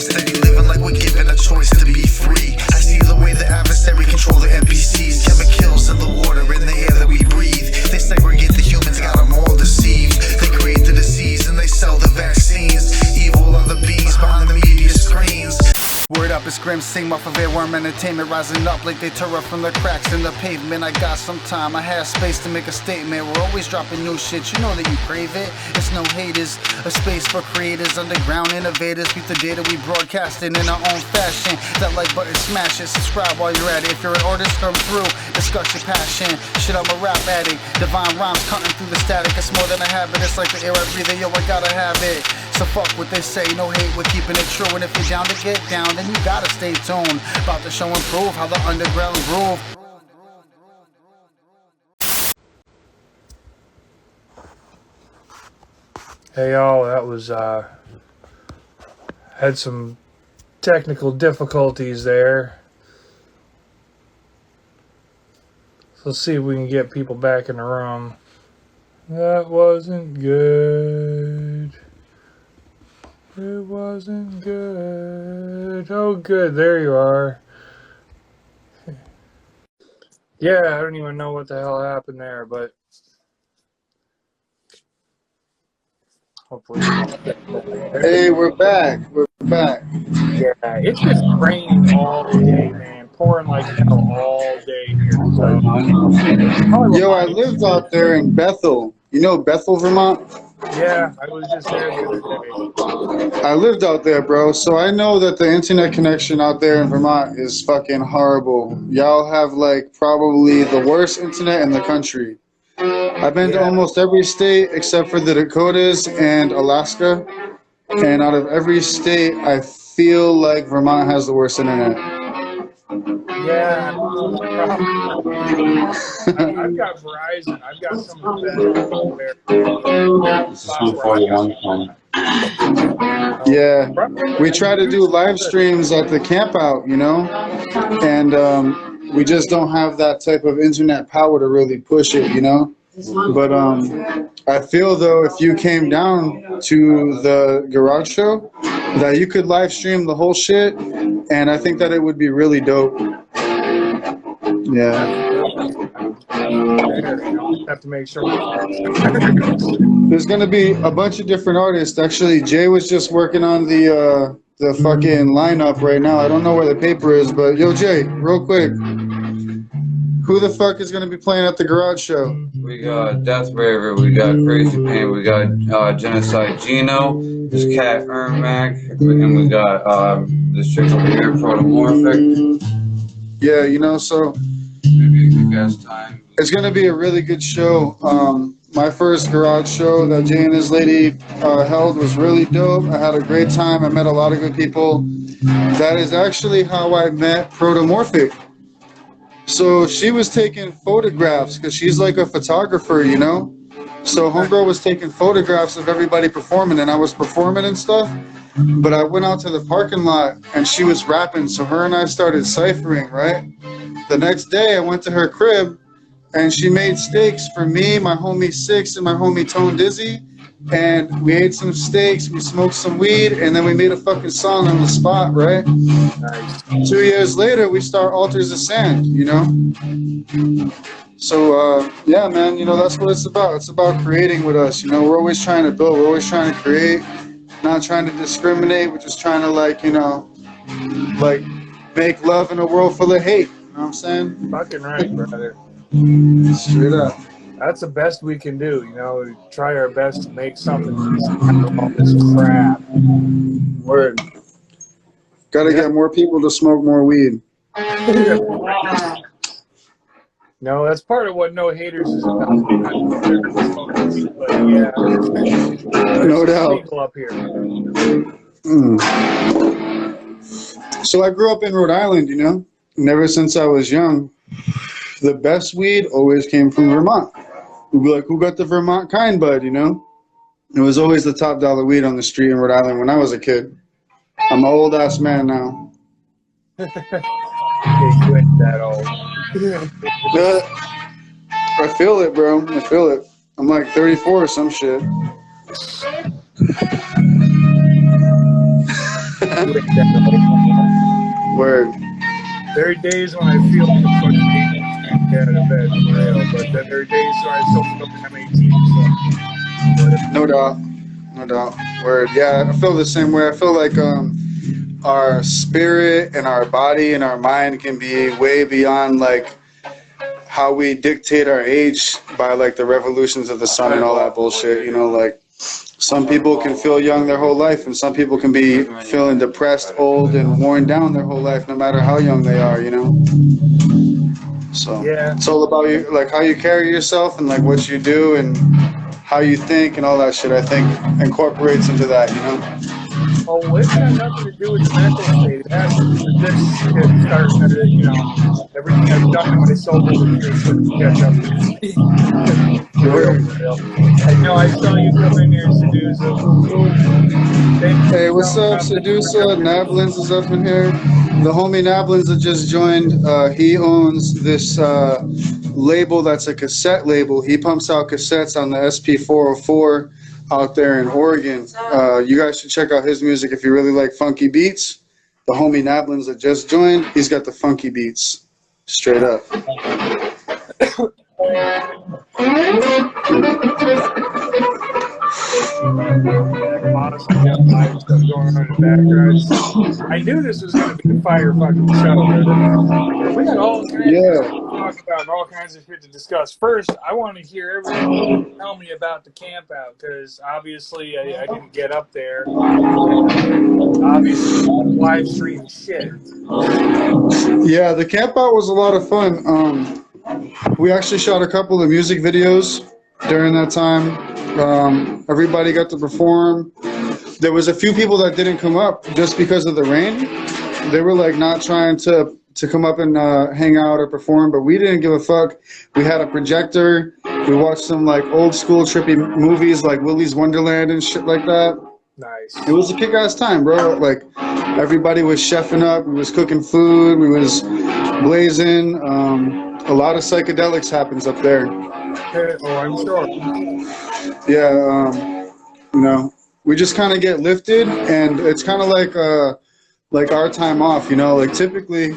Steady living like we're given a choice to be free. I see the way the adversary control the NPCs. Chemicals in the water, in the air that we breathe. They segregate the humans, got them all deceived. They create the disease and they sell the vaccines. Evil are the bees behind the media screens. Word up, it's Grim Singmuf of Airworm Entertainment, rising up like they tear up from the cracks in the pavement. I got some time, I have space to make a statement. We're always dropping new shit, you know that you crave it. It's no haters, a space for creators, underground innovators. Beat the data we broadcasting in our own fashion. That like button, smash it, subscribe while you're at it. If you're an artist, come through, discuss your passion. Shit, I'm a rap addict, divine rhymes cutting through the static. It's more than a habit, it's like the air I breathe, yo, I gotta have it. So fuck what they say, no hate, we're keeping it true. And if you're down to get down, then you gotta stay tuned. About to show and prove how the underground groove. Hey y'all, that was had some technical difficulties there. So let's see if we can get people back in the room. That wasn't good. It wasn't good. Oh good, there you are. Yeah, I don't even know what the hell happened there, but hopefully. Hey, we're back. We're back. Yeah, it's just raining all day, man. Pouring like hell all day here. So, Yo, I lived out there in Bethel. You know Bethel, Vermont? yeah, I was just there the other day. I lived out there, bro. So I know that the internet connection out there in Vermont is fucking horrible. Y'all have like probably the worst internet in the country. I've been to almost every state except for the Dakotas and Alaska. And out of every state, I feel like Vermont has the worst internet. Yeah, I've got Verizon. I've got some of that Yeah, we try to do live streams at the camp out, you know, and we just don't have that type of internet power to really push it, you know. But I feel though if you came down to the garage show that you could live stream the whole shit, and I think that it would be really dope. Yeah. Have to make sure. There's gonna be a bunch of different artists. Actually, Jay was just working on the fucking lineup right now. I don't know where the paper is, but yo, Jay, real quick, who the fuck is gonna be playing at the garage show? We got Death Raver, we got Crazy Pain, we got Genocide Gino, this Cat Ermac, and we got this chick over here, Protomorphic. Yeah, you know, so Maybe a good guest time. it's gonna be a really good show. My first garage show that Jay and his lady held was really dope. I had a great time. I met a lot of good people. That is actually how I met Protomorphic. So she was taking photographs because she's like a photographer, you know? So Homegirl was taking photographs of everybody performing, and I was performing and stuff. But I went out to the parking lot and she was rapping, so her and I started ciphering, right? The next day I went to her crib and she made steaks for me, my homie Six, and my homie Tone Dizzy. And we ate some steaks, we smoked some weed, and then we made a fucking song on the spot, right? Nice. 2 years later, we start Altars of Sand, you know? So, yeah, man, you know, that's what it's about. It's about creating with us, you know? We're always trying to build, we're always trying to create, not trying to discriminate. We're just trying to, like, you know, like, make love in a world full of hate. You know what I'm saying? Fucking right, brother. Straight up. That's the best we can do, you know. We try our best to make something out of all this crap. Word. Gotta get more people to smoke more weed. No, that's part of what No Haters is about. But yeah, No doubt. people up here. So I grew up in Rhode Island, you know, and ever since I was young, the best weed always came from Vermont. We'd be like, who got the Vermont kind bud, you know? It was always the top dollar weed on the street in Rhode Island when I was a kid. I'm an old ass man now. You ain't that old. I feel it, bro. I feel it. I'm like 34 or some shit. You ain't that old. Word. There are days when I feel like a fucking 18 can't get out of bed for real, but then there are days where I still feel like I'm 18. So, whatever. No doubt. No doubt. Word. Yeah, I feel the same way. I feel like our spirit and our body and our mind can be way beyond like how we dictate our age by like the revolutions of the sun and all that bullshit. You know, like some people can feel young their whole life, and some people can be feeling depressed, old, and worn down their whole life, no matter how young they are. You know. So Yeah. it's all about you, like how you carry yourself and like what you do and how you think and all that shit. I think incorporates into that. You know. Oh, it's got nothing to do with the mental state. It has to do with this shit starting to, you know, everything I've done to myself over the years starting to catch up to me. I know I saw you come in here, Sedusa. Hey, what's up, Sedusa? Nablins is up in here. The homie Nablins that just joined, he owns this label that's a cassette label. He pumps out cassettes on the SP404 out there in Oregon. You guys should check out his music if you really like funky beats. The homie Nablins that just joined, he's got the funky beats. Straight up. I knew this was going to be a fire fucking show. We got all kinds of stuff to talk about, all kinds of shit to discuss. First, I want to hear everyone tell me about the camp out, because obviously I didn't get up there. Obviously, live stream shit. Yeah, the camp out was a lot of fun. We actually shot a couple of music videos during that time. Everybody got to perform. There was a few people that didn't come up just because of the rain. They were like not trying to come up and hang out or perform, but we didn't give a fuck. We had a projector. We watched some like old school trippy movies like Willy's Wonderland and shit like that. Nice. It was a kick-ass time, bro. Like everybody was chefing up. We was cooking food. We was blazing. A lot of psychedelics happens up there. Oh, I'm sure. Yeah, you know, we just kind of get lifted, and it's kind of like our time off, you know. Like typically,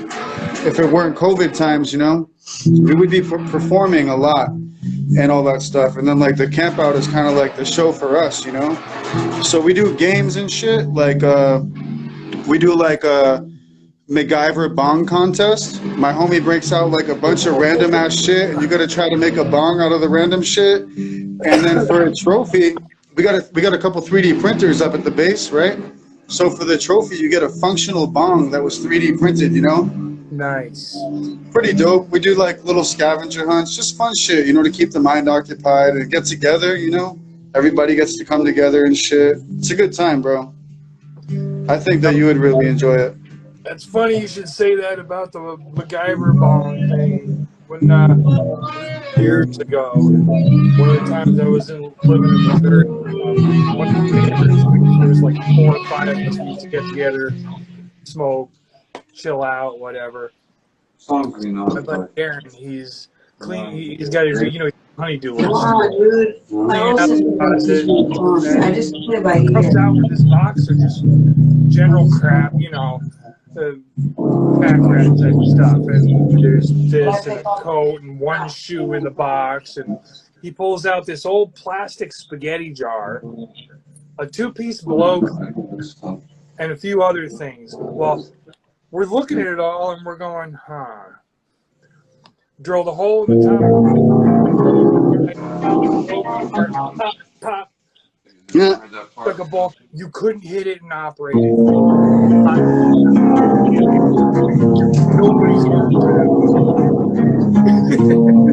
if it weren't COVID times, you know, we would be performing a lot and all that stuff. And then like the camp out is kind of like the show for us, you know. So we do games and shit. Like we do like a MacGyver bong contest. My homie breaks out like a bunch of random ass shit, and you gotta try to make a bong out of the random shit. And then for a trophy, we got a couple 3D printers up at the base, right? So for the trophy, you get a functional bong that was 3D printed, you know? Nice. Pretty dope. We do like little scavenger hunts, just fun shit, you know, to keep the mind occupied and get together, you know? Everybody gets to come together and shit. It's a good time, bro. I think that you would really enjoy it. That's funny you should say that about the MacGyver bong thing. When years ago, one of the times I was living in Missouri, one of the neighbors, there was like 4 or 5 of us used to get together, smoke, chill out, whatever. My buddy Aaron, he's clean. He's got his, you know, honeydew. Dude. I just play by ear. Comes out with this box of just general crap, you know. The pack rat type stuff, and there's this and a coat and one shoe in the box, and he pulls out this old plastic spaghetti jar, a 2-piece blow gun, and a few other things. Well, we're looking at it all and we're going, drilled a hole in the top, pop, Yeah. like a ball. You couldn't hit it and operate it. Nobody's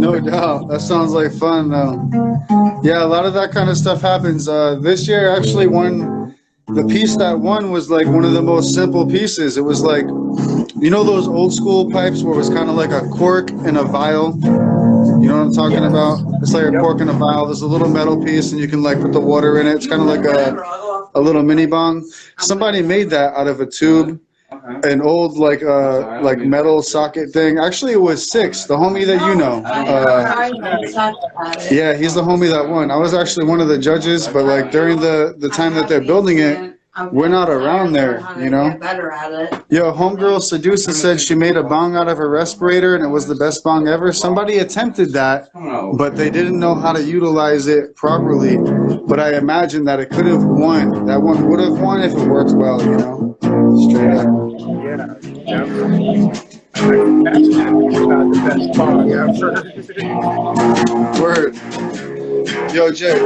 No doubt. That sounds like fun, though. Yeah, a lot of that kind of stuff happens. This year, actually, the piece that won was like one of the most simple pieces. It was like, you know those old school pipes where it was kind of like a cork and a vial? You know what I'm talking about? It's like a cork and a vial. There's a little metal piece, and you can like put the water in it. It's kind of like a little mini bong. Somebody made that out of a tube, an old like metal socket thing. Actually, it was Six, the homie that you know. Yeah, he's the homie that won. I was actually one of the judges, but like during the time that they're building it, we're not around there, you know? Get better at it. Yo, homegirl Sedusa said she made a bong out of her respirator and it was the best bong ever. Somebody attempted that, but they didn't know how to utilize it properly. But I imagine that it could have won. That one would have won if it worked well, you know? Straight up. Yeah, definitely. That's not the best bong ever. Word. Yo, Jay,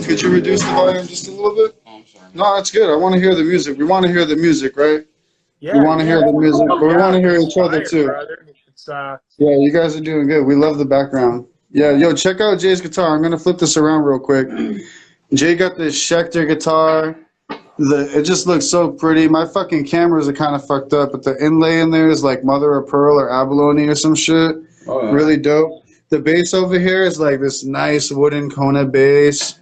could you reduce the volume just a little bit? Oh, I'm sorry. No, that's good. I want to hear the music. We want to hear the music, right? Yeah, We want to hear the music, but we want to hear it's each other fire, too. brother. It's Yeah, you guys are doing good. We love the background. Yeah, yo, check out Jay's guitar. I'm gonna flip this around real quick. Jay got this Schecter guitar. It just looks so pretty. My fucking cameras are kind of fucked up, but the inlay in there is like mother of pearl or abalone or some shit. Oh, yeah. Really dope. The bass over here is like this nice wooden Kona bass.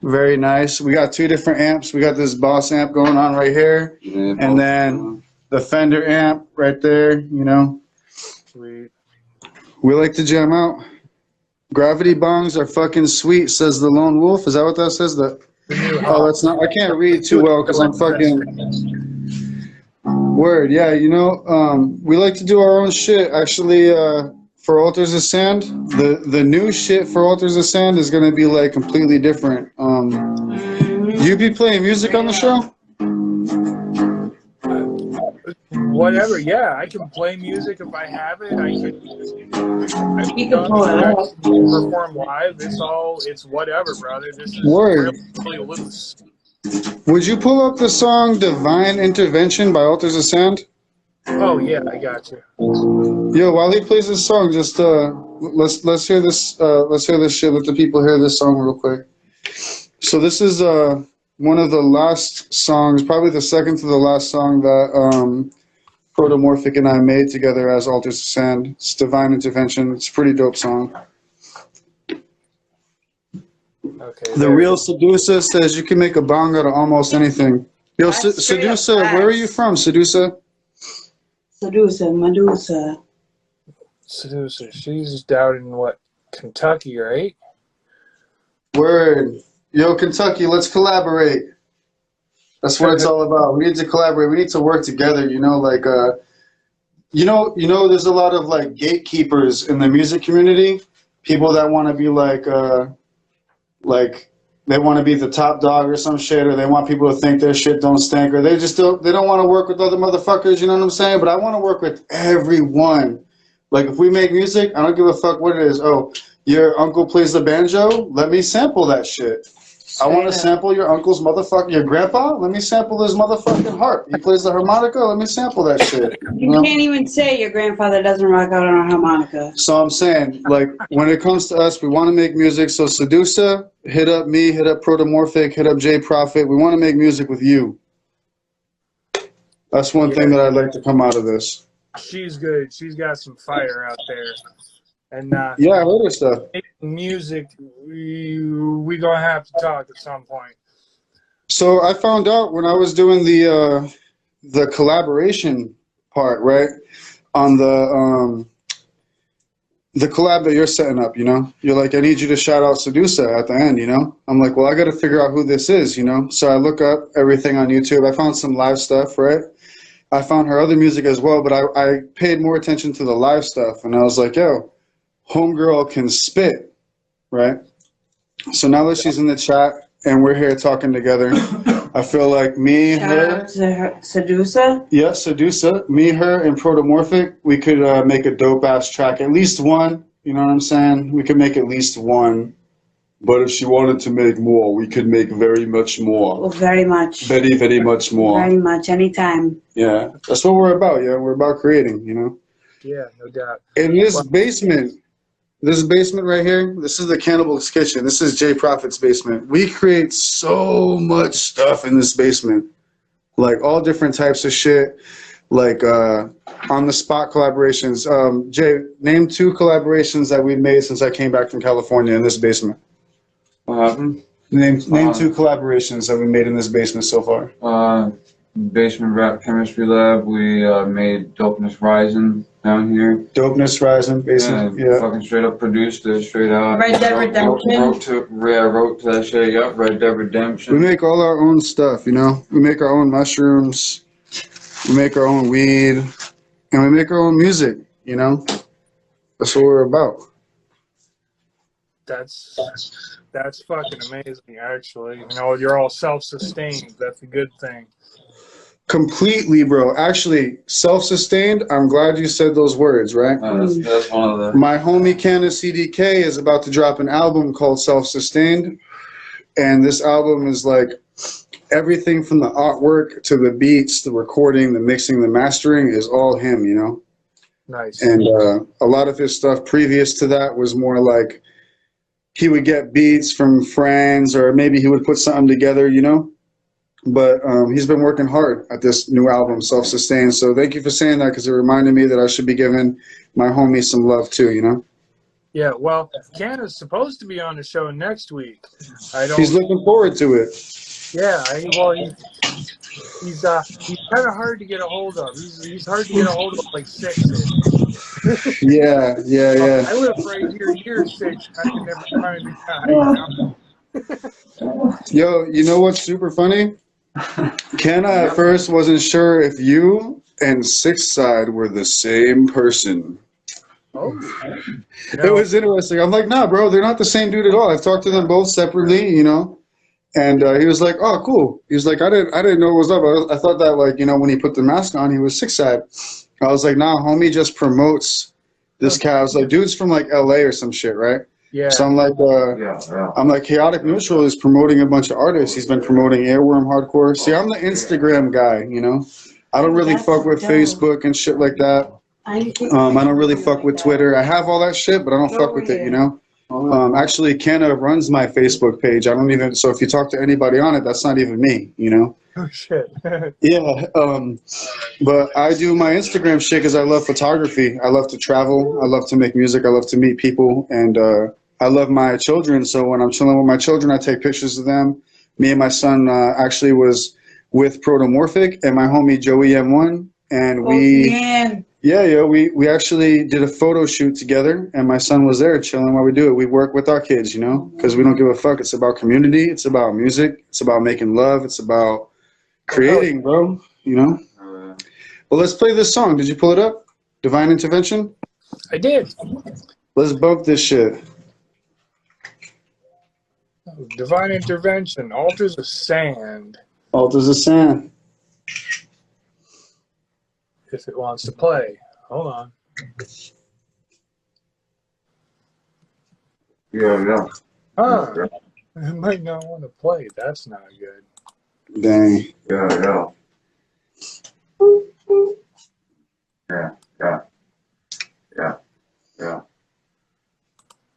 Very nice. We got two different amps. We got this Boss amp going on right here, Yeah, and then the Fender amp right there, you know. sweet. We like to jam out. Gravity bongs are fucking sweet, says the Lone Wolf. Is that what that says? Oh, that's not. I can't read too well because I'm fucking. Word, yeah. You know, we like to do our own shit. Actually, for Altars of Sand, the new shit for Altars of Sand is gonna be like completely different. You be playing music on the show? Whatever, yeah, I can play music if I have it. I can pull it up. perform live. It's whatever, brother. This is Word. really loose. Would you pull up the song "Divine Intervention" by Altars of Sand? Oh yeah, I got you. Yo, while he plays this song, just let's hear this. Let's hear this shit. Let the people hear this song real quick. So this is one of the last songs, probably the second to the last song that Protomorphic and I made together as Altars of Sand. It's Divine Intervention. It's a pretty dope song. Okay. The real Sedusa says you can make a bong out of almost anything. Yo, Sedusa, where are you from, Sedusa? Medusa. Seducer, she's down in what, Kentucky, right? Word. Yo, Kentucky, let's collaborate. That's what it's all about. We need to collaborate. We need to work together, you know, like, you know, there's a lot of, like, gatekeepers in the music community. People that want to be, like, they want to be the top dog or some shit, or they want people to think their shit don't stink, or they don't want to work with other motherfuckers, you know what I'm saying? But I want to work with everyone. Like, if we make music, I don't give a fuck what it is. Oh, your uncle plays the banjo? Let me sample that shit. I want to sample your uncle's your grandpa? Let me sample his motherfucking harp. He plays the harmonica? Let me sample that shit. You can't even say your grandfather doesn't rock out on a harmonica. So I'm saying, like, when it comes to us, we want to make music. So Sedusa, hit up me, hit up Protomorphic, hit up J Prophet. We want to make music with you. That's one thing that I'd like to come out of this. She's good. She's got some fire out there. And yeah, I heard her stuff. Music, we gonna have to talk at some point. So I found out when I was doing the collaboration part, right, on the collab that you're setting up, you know, you're like, I need you to shout out Sedusa at the end, you know. I'm like, well, I got to figure out who this is, you know. So I look up everything on YouTube. I found some live stuff, right. I found her other music as well, but I paid more attention to the live stuff, and I was like, yo, homegirl can spit, right? So now that she's in the chat and we're here talking together, I feel like me, her, Sedusa? yeah, Sedusa, me, her, and Protomorphic, we could make a dope-ass track, at least one, you know what I'm saying? We could make at least one. But if she wanted to make more, we could make very much more. Well, very much. Very, very much more. Very much, anytime. Yeah, that's what we're about, yeah? We're about creating, you know? Yeah, no doubt. In this basement right here, this is the Cannibal's Kitchen. This is J Prophet's basement. We create so much stuff in this basement. Like all different types of shit. Like on the spot collaborations. Jay, name 2 collaborations that we've made since I came back from California in this basement. What happened? Name 2 collaborations that we made in this basement so far. Basement Rap Chemistry Lab. We made Dopeness Rising down here. Dopeness Rising, basement. Yeah. Fucking straight up produced it, straight out. Red Dead Redemption. Wrote to that shit. Yep, Red Dead Redemption. We make all our own stuff, you know. We make our own mushrooms. We make our own weed, and we make our own music. You know, that's what we're about. That's fucking amazing, actually. You know, you're all self-sustained. That's a good thing. Completely, bro. Actually, self-sustained. I'm glad you said those words, right? That's one of the. My homie Candace CDK is about to drop an album called Self-Sustained, and this album is like everything from the artwork to the beats, the recording, the mixing, the mastering is all him, you know? Nice. And a lot of his stuff previous to that was more like he would get beats from friends, or maybe he would put something together, you know? But he's been working hard at this new album, Self-Sustained. So thank you for saying that, because it reminded me that I should be giving my homie some love too, you know? Yeah, well, Ken is supposed to be on the show next week. He's looking forward to it. Yeah, he's kind of hard to get a hold of. He's hard to get a hold of, like 6. Yeah. I live right here near 6. I can never find the guy. Yo, you know what's super funny? Kenna at first wasn't sure if you and Six Side were the same person. Oh. It was interesting. I'm like, nah, bro, they're not the same dude at all. I've talked to them both separately, you know. And he was like, oh, cool. He was like, I didn't know what was up. I thought that, like, you know, when he put the mask on, he was Six Side. I was like, nah, homie just promotes this cat. I was like, dude's from like LA or some shit, right? Yeah. So I'm like, I'm like, Chaotic Neutral is promoting a bunch of artists. He's been promoting Airworm Hardcore. See, I'm the Instagram guy, you know. I don't really fuck with Facebook and shit like that. I don't really fuck with Twitter. I have all that shit, but I don't fuck with it, you know. Actually, Kenna runs my Facebook page. I don't even. So if you talk to anybody on it, that's not even me, you know. Oh shit. Yeah. But I do my Instagram shit because I love photography. I love to travel. I love to make music. I love to meet people, and I love my children. So when I'm chilling with my children, I take pictures of them. Me and my son actually was with Protomorphic and my homie Joey M1, and we actually did a photo shoot together, and my son was there chilling while we do it. We work with our kids, you know, because we don't give a fuck. It's about community. It's about music. It's about making love. It's about creating, bro, you know. Well, let's play this song. Did you pull it up? Divine Intervention? I did. Let's bump this shit. Divine Intervention, Altars of Sand. Altars of Sand. If it wants to play. Hold on. Yeah. Huh. It might not want to play. That's not good. Dang. Yeah.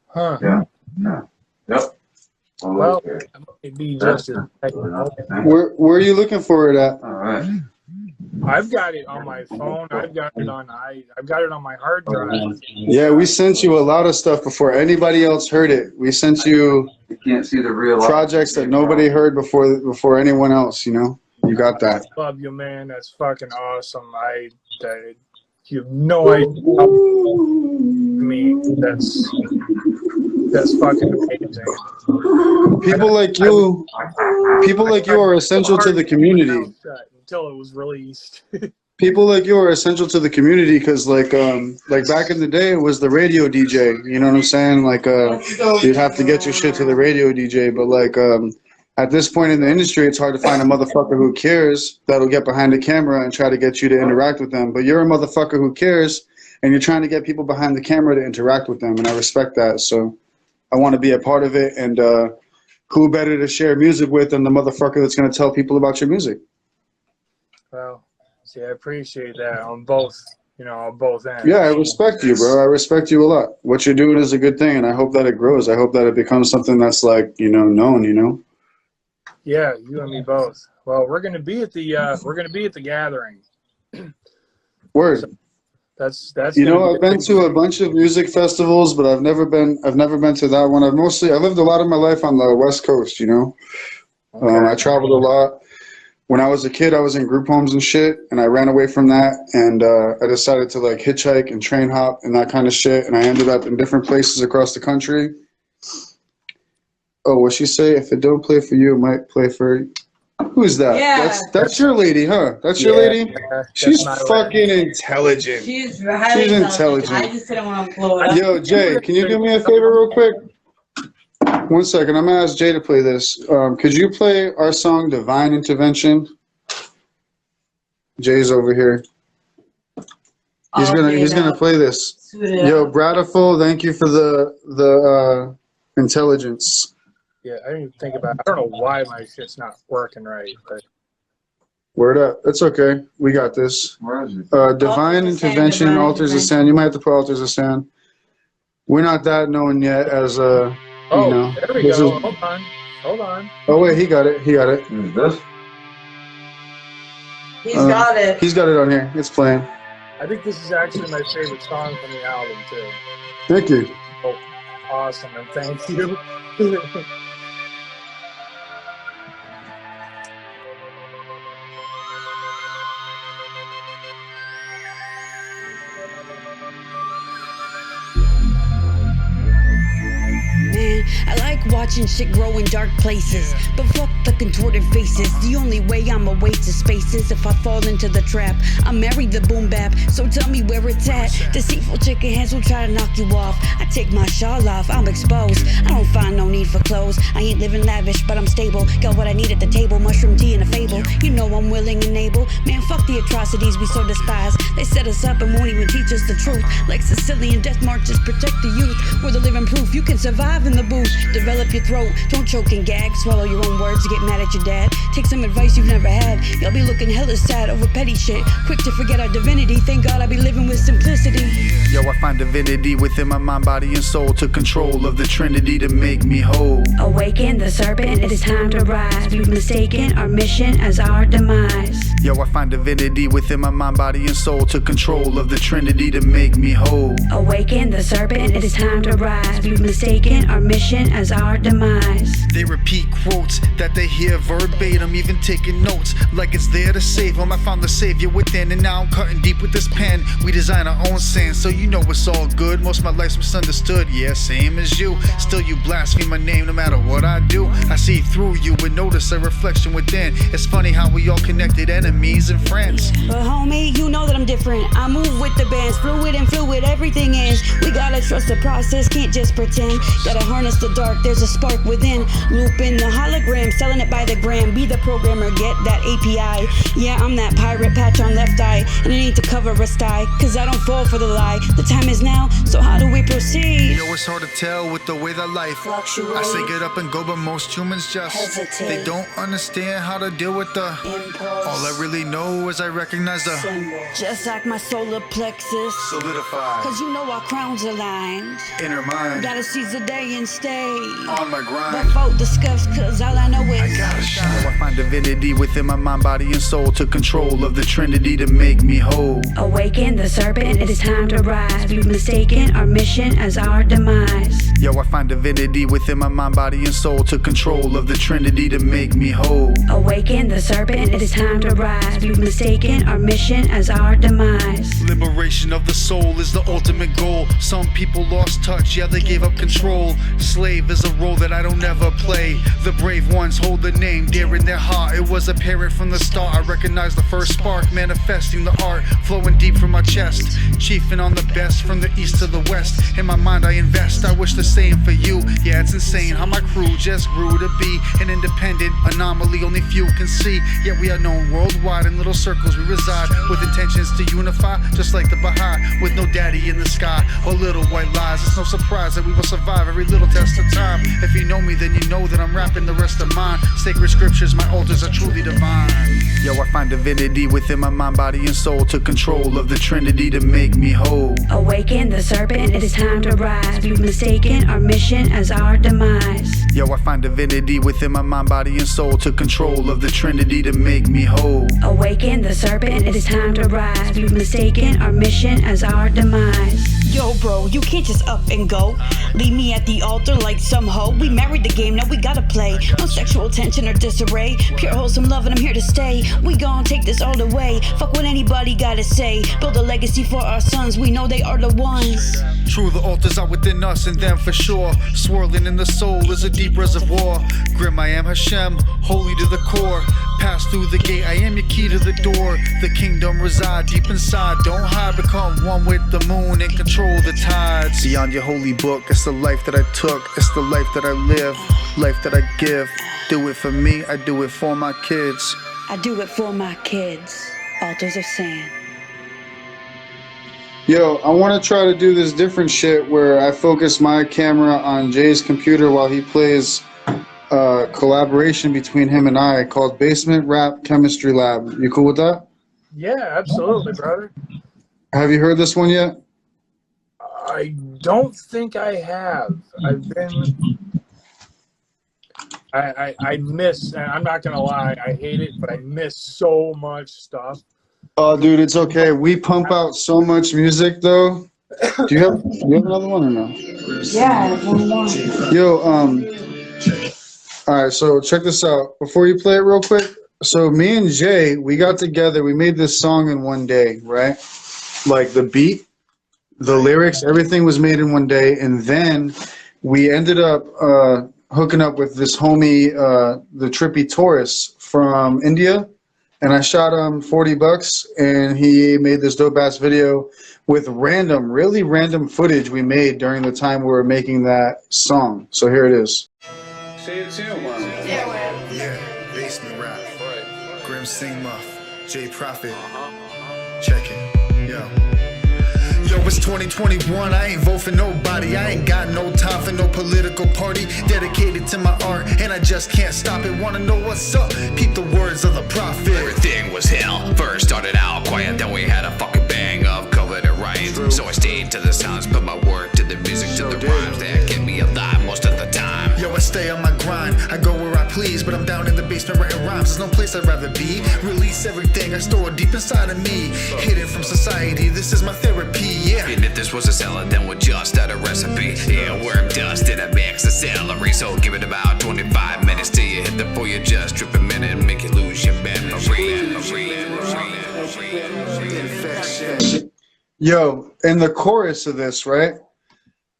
Huh. Yeah. Yep. Well, it might be just as Where are you looking for it at? All right. I've got it on my phone. I've got it on my hard drive. Yeah, we sent you a lot of stuff before anybody else heard it. We sent you You can't see the real projects that nobody heard before anyone else, you know? You got that. I love you, man. That's fucking awesome. You have no idea how that's fucking amazing. People like you are essential to the community. Until it was released. People like you are essential to the community because, like back in the day, it was the radio DJ. You know what I'm saying? Like, you'd have to get your shit to the radio DJ. But like, at this point in the industry, it's hard to find a motherfucker who cares that'll get behind the camera and try to get you to interact with them. But you're a motherfucker who cares, and you're trying to get people behind the camera to interact with them, and I respect that. So, I want to be a part of it. And who better to share music with than the motherfucker that's going to tell people about your music? Well, see, I appreciate that on both ends. Yeah, I respect you, bro. I respect you a lot. What you're doing is a good thing, and I hope that it grows. I hope that it becomes something that's like, you know, known, you know? Yeah, you and me both. Well, we're gonna be at the gathering. Word. So that's you know, I've been to a bunch of music festivals, but I've never been to that one. I lived a lot of my life on the West Coast, you know. Okay. I traveled a lot. when I was a kid, I was in group homes and shit, and I ran away from that, and I decided to like hitchhike and train hop and that kind of shit, and I ended up in different places across the country. Oh, what she say? If it don't play for you, it might play for. Who's that? Yeah. That's your lady, huh? That's your lady. She's fucking intelligent. She's highly intelligent. I just didn't want to blow it up. Yo, Jay, can you do me a favor real quick? 1 second. I'm gonna ask Jay to play this. Could you play our song "Divine Intervention"? Jay's over here. He's gonna play this. Yo, Bradiful, thank you for the intelligence. Yeah, I didn't even think about it. I don't know why my shit's not working right, but Word up. It's okay. We got this. Where is it? Divine Intervention, Altars of Sand. You might have to put Altars of Sand. We're not that known yet as oh, you know. There we go. Hold on. Oh wait, he got it. Who's this? He's got it. He's got it on here. It's playing. I think this is actually my favorite song from the album too. Thank you. Oh, awesome, and thank you. Man, I like watching shit grow in dark places. But fuck the contorted faces. The only way I'm a waste of spaces if I fall into the trap. I married the boom bap, so tell me where it's at. Deceitful chicken heads will try to knock you off. I take my shawl off, I'm exposed. I don't find no need for clothes. I ain't living lavish, but I'm stable. Got what I need at the table, mushroom tea and a fable. You know I'm willing and able. Man, fuck the atrocities we so despise. They set us up and won't even teach us the truth. Like Sicilian death marches protect the youth. We're the living proof you can survive in the booth. Develop your throat, don't choke and gag. Swallow your own words, get mad at your dad. Take some advice you've never had. Y'all be looking hella sad over petty shit. Quick to forget our divinity. Thank God I be living with simplicity. Yo, I find divinity within my mind, body, and soul. Took control of the Trinity to make me whole. Awaken the serpent, it is time to rise. We've mistaken our mission as our demise. Yo, I find divinity within my mind, body, and soul. Took control of the Trinity to make me whole. Awaken the serpent, it is time to rise. We've mistaken our mission as our demise. They repeat quotes that they hear verbatim, even taking notes like it's there to save them. I found the savior within, and now I'm cutting deep with this pen. We design our own sin, so you know it's all good. Most of my life's misunderstood, yeah, same as you. Still you blaspheme my name no matter what I do. I see through you and notice a reflection within. It's funny how we all connected, enemies and friends. But homie, you know that I'm different. I move with the bands, fluid and fluid, everything is. We gotta trust the process, can't just pretend. Gotta harness the dark, there's a spark within. Loop in the hologram, selling it by the gram. Be the programmer, get that API. Yeah, I'm that pirate patch on left eye, and I need to cover a sty, cause I don't fall for the lie. The time is now, so how do we proceed? Yo, it's hard to tell with the way that life Fluctuate. I say get up and go, but most humans just Hesitate. they don't understand how to deal with the Impulse. all I really know is I recognize the Symbol. Just like my solar plexus. solidified Cause you know our crowns aligned. inner mind Gotta seize the day and stay. on my grind. Before the scuffs, cause all I know is I find divinity within my mind, body, and soul. Took control of the Trinity to make me whole. awaken the serpent, it is time to rise. We've mistaken our mission as our demise. Yo, I find divinity within my mind, body, and soul. Took control of the Trinity to make me whole. Awaken the serpent, it is time to rise. We've mistaken our mission as our demise. Liberation of the soul is the ultimate goal. Some people lost touch, yeah, they gave up control. Slave is a role that I don't ever play. The brave ones hold the name dear in their heart. It was apparent from the start. I recognized the first spark, manifesting the art, flowing deep from my chest. Chiefing on the best from the east to the west. In my mind I invest, I wish the same for you. Yeah, it's insane how my crew just grew to be an independent anomaly only few can see. Yet we are known worldwide, in little circles we reside, with intentions to unify, just like the Baha'i, with no daddy in the sky or little white lies. It's no surprise that we will survive every little test of time. If you know me, then you know that I'm rapping the rest of mine. Sacred scriptures, my altars are truly divine. Yo, I find divinity within my mind, body, and soul. Took control of the Trinity to make me whole. Awaken the serpent, it is time to rise. We've mistaken our mission as our demise. Yo, I find divinity within my mind, body, and soul. Took control of the Trinity to make me whole. Awaken the serpent, it is time to rise. We've mistaken our mission as our demise. Yo, bro, you can't just up and go. Leave me at the altar like some hoe. We married the game, now we gotta play. No sexual tension or disarray. Pure wholesome love and I'm here to stay. We gon' take this all the way. Fuck what anybody gotta say. Build a legacy for our sons, we know they are the ones. True, the altars are within us and them for sure. Swirling in the soul is a deep reservoir. Grim, I am Hashem, holy to the core. Pass through the gate, I am your key to the door. The kingdom reside deep inside. Don't hide, become one with the moon and control the tides. Beyond your holy book, it's the life that I took. It's the life that I live, life that I give. Do it for me, I do it for my kids. I do it for my kids. Altars of sand. Yo, I want to try to do this different shit where I focus my camera on Jay's computer while he plays collaboration between him and I called Basement Rap Chemistry Lab. You cool with that? Yeah, absolutely, brother. Have you heard this one yet? I don't think I have. I've been... I miss, and I'm not gonna lie, I hate it, but I miss so much stuff. Oh, dude, it's okay. We pump out so much music, though. Do you have another one or no? Yeah, I have one more. Yo, all right, so check this out. Before you play it real quick, so me and Jay, we got together, we made this song in one day, right? Like the beat, the lyrics, everything was made in one day, and then we ended up hooking up with this homie, the Trippy Taurus from India, and I shot him $40, and he made this dope-ass video with really random footage we made during the time we were making that song. So here it is. Yeah, basement rap. Grim Singmuf, J Prophet. Check it. Yo. Yo, it's 2021, I ain't vote for nobody. I ain't got no time for no political party. Dedicated to my art, and I just can't stop it. Wanna know what's up? Peep the words of the prophet. Everything was hell. First started out quiet, then we had a fucking bang of COVID and riots. So I stayed to the sounds, put my work to the music, to the rhymes that kept me alive most of the time. Yo, I stay on my grind, I go where I please, but I'm down in the basement writing rhymes. There's no place I'd rather be. Release everything I store deep inside of me. Hidden from society, this is my therapy, yeah. And if this was a salad, then we'll just add a recipe. Yeah, worm dust in a mix of celery. So give it about 25 minutes till you hit the point. You just trip a minute and make you lose your memory. Yo, in the chorus of this, right,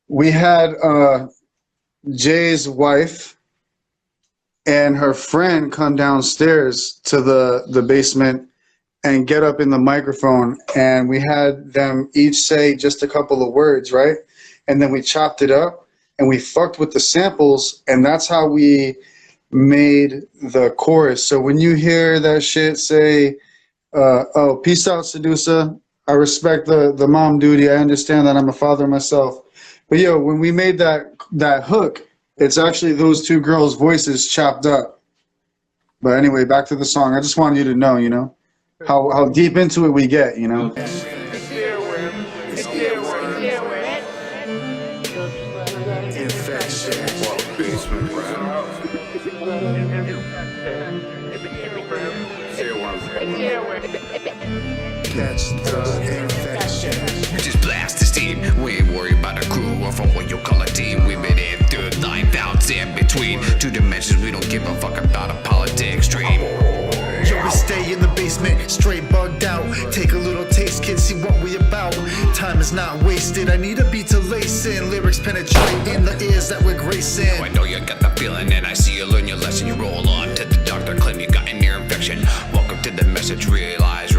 we had Jay's wife and her friend come downstairs to the basement and get up in the microphone, and we had them each say just a couple of words, right? And then we chopped it up and we fucked with the samples, and that's how we made the chorus. So when you hear that shit say, oh, peace out, Sedusa, I respect the mom duty, I understand that I'm a father myself. But yo, when we made that hook, it's actually those two girls' voices chopped up. But anyway, back to the song. I just wanted you to know, you know, how deep into it we get, you know. Catch the infection. Just blast the steam. We ain't worried about a crew or for what you call a team. We've been in through 9,000 in between two dimensions. We don't give a fuck about a politics stream. Yo, we stay in the basement, straight bugged out. Take a little taste, kids, see what we about. Time is not wasted, I need a beat to lace in. Lyrics penetrate in the ears that we're gracing. I know you got the feeling, and I see you learn your lesson. You roll on to the doctor, claim you got an ear infection. Welcome to the message, realize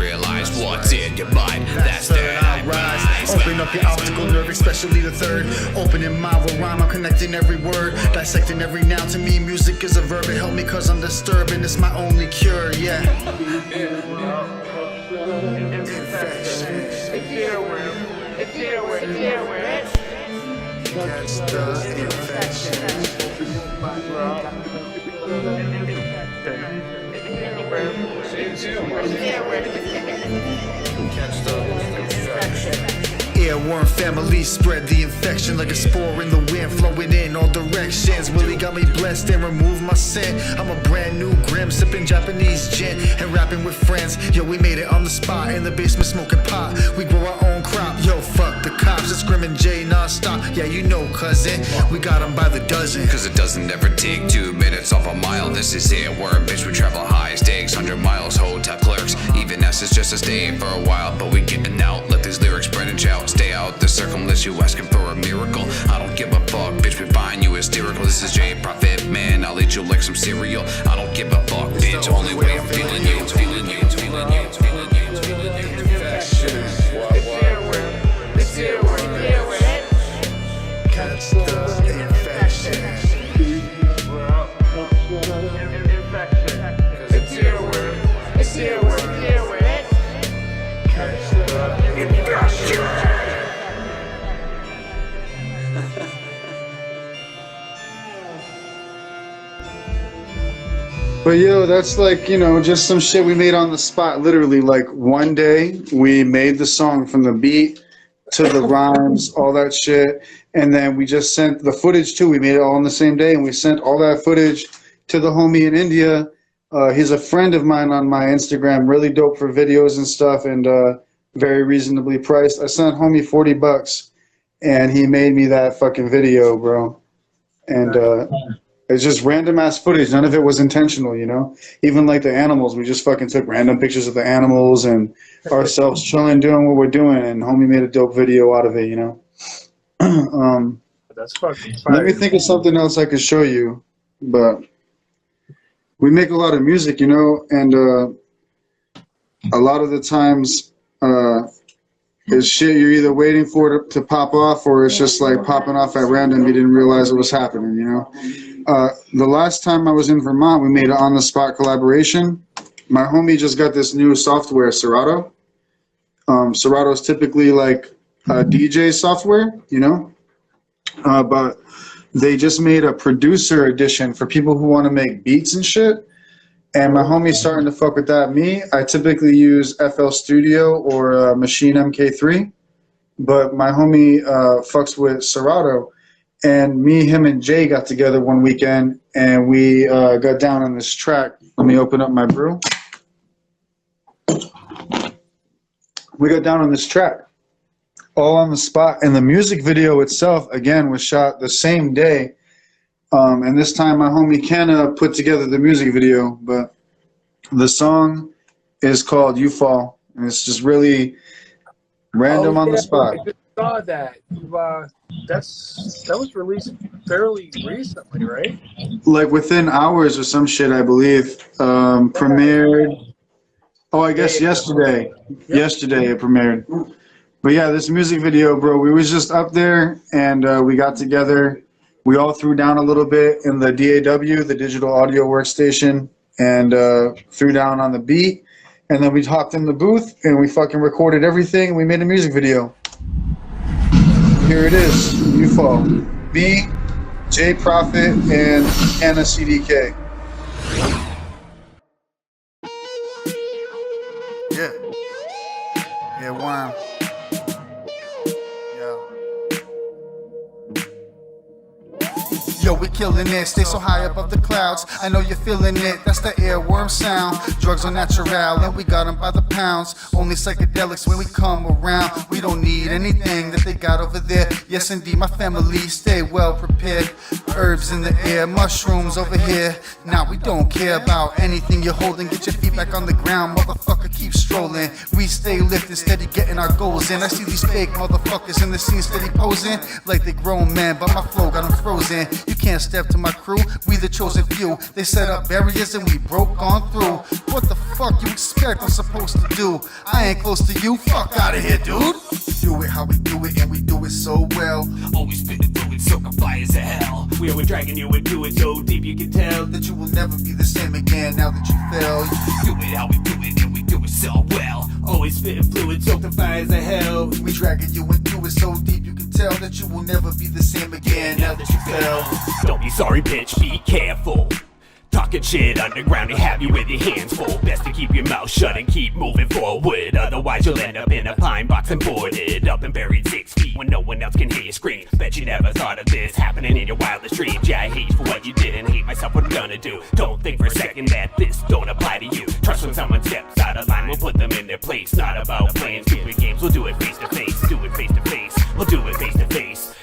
what's in your mind. That's the I rise. Open up your optical nerve, especially the third. Opening my rhyme, I'm connecting every word, dissecting every noun. To me, music is a verb. It helped me cause I'm disturbed, and it's my only cure, yeah. Catch the Earworm family spread the infection like a spore in the wind, flowing in all directions. Willie got me blessed and removed my sin. I'm a brand new Grim, sipping Japanese gin and rapping with friends. Yo, we made it on the spot in the basement smoking pot. We grow our own crop. Yo, fuck the cops, it's Grim stop. Yeah, you know, cousin, we got them by the dozen. Cause it doesn't ever take 2 minutes off a mile. This is it, where bitch we travel high stakes, 100 miles, hotel clerks. Even us is just a stay for a while, but we getting out. Let these lyrics spread and shout. Stay out the circle unless you asking for a miracle. I don't give a fuck, bitch, we find you hysterical. This is J Prophet, man, I'll eat you like some cereal. I don't give a fuck, bitch, only way I'm feeling you, feeling you, feeling you, feeling you, feeling you. Catch the infection. But yo, that's like, you know, just some shit we made on the spot. Literally, like one day we made the song from the beat to the rhymes, all that shit. And then we just sent the footage too. We made it all on the same day, and we sent all that footage to the homie in India. He's a friend of mine on my Instagram, really dope for videos and stuff, and very reasonably priced. I sent homie $40, and he made me that fucking video, bro. And it's just random ass footage. None of it was intentional, you know? Even like the animals, we just fucking took random pictures of the animals and ourselves chilling, doing what we're doing, and homie made a dope video out of it, you know? That's fucking fire. Let me think of something else I could show you, but we make a lot of music, you know, and a lot of the times it's shit you're either waiting for it to pop off, or it's just like popping off at random. You didn't realize it was happening, you know? The last time I was in Vermont, we made an on-the-spot collaboration. My homie just got this new software, Serato. Serato's typically like DJ software, you know? But they just made a producer edition for people who want to make beats and shit. And my homie's starting to fuck with that. Me, I typically use FL Studio or Machine MK3. But my homie fucks with Serato. And me, him, and Jay got together one weekend, and we got down on this track. Let me open up my brew. We got down on this track, all on the spot. And the music video itself, again, was shot the same day. And this time my homie Kenna put together the music video. But the song is called You Fall. And it's just really random on the spot. I just saw that. That was released fairly recently, right? Like within hours or some shit, I believe. Premiered. Oh, I guess yesterday. Yep. Yesterday it premiered. But yeah, this music video, bro, we was just up there, and we got together. We all threw down a little bit in the DAW, the digital audio workstation, and threw down on the beat. And then we hopped in the booth, and we fucking recorded everything, and we made a music video. Here it is, You Fall. Me, J Prophet, and Anna CDK. Yeah. Yeah, worm. Yo, we killing it, stay so high above the clouds. I know you're feeling it, that's the airworm sound. Drugs are natural, and we got them by the pounds. Only psychedelics when we come around. We don't need anything that they got over there. Yes, indeed, my family stay well prepared. Herbs in the air, mushrooms over here. Now we don't care about anything you're holding. Get your feet back on the ground, motherfucker, keep strolling. We stay lifting, steady getting our goals in. I see these fake motherfuckers in the scene steady posing like they grown men, but my flow got them frozen. You can't step to my crew, we the chosen few. They set up barriers and we broke on through. What the fuck you expect I'm supposed to do? I ain't close to you, fuck out of here, dude. Do it how we do it, and we do it so well. Always spitting through it, soaking fire as hell. We're dragging you into it so deep you can tell That you will never be the same again now that you fell. do it how we do it, and we do it so well. Always spitting fluid, soaked in fire as hell. We dragging you into it so deep you can tell that you will never be the same again now that you fell. Don't be sorry, bitch, be careful. Talking shit underground and have you with your hands full. Best to keep your mouth shut and keep moving forward. Otherwise you'll end up in a pine box and boarded up and buried 6 feet when no one else can hear you scream. Bet you never thought of this happening in your wildest dreams. Yeah, I hate you for what you did and hate myself what I'm gonna do. Don't think for a second that this don't apply to you. Trust when someone steps out of line, we'll put them in their place. Not about playing stupid games, we'll do it face to face. Do it face to face, we'll do it face to face.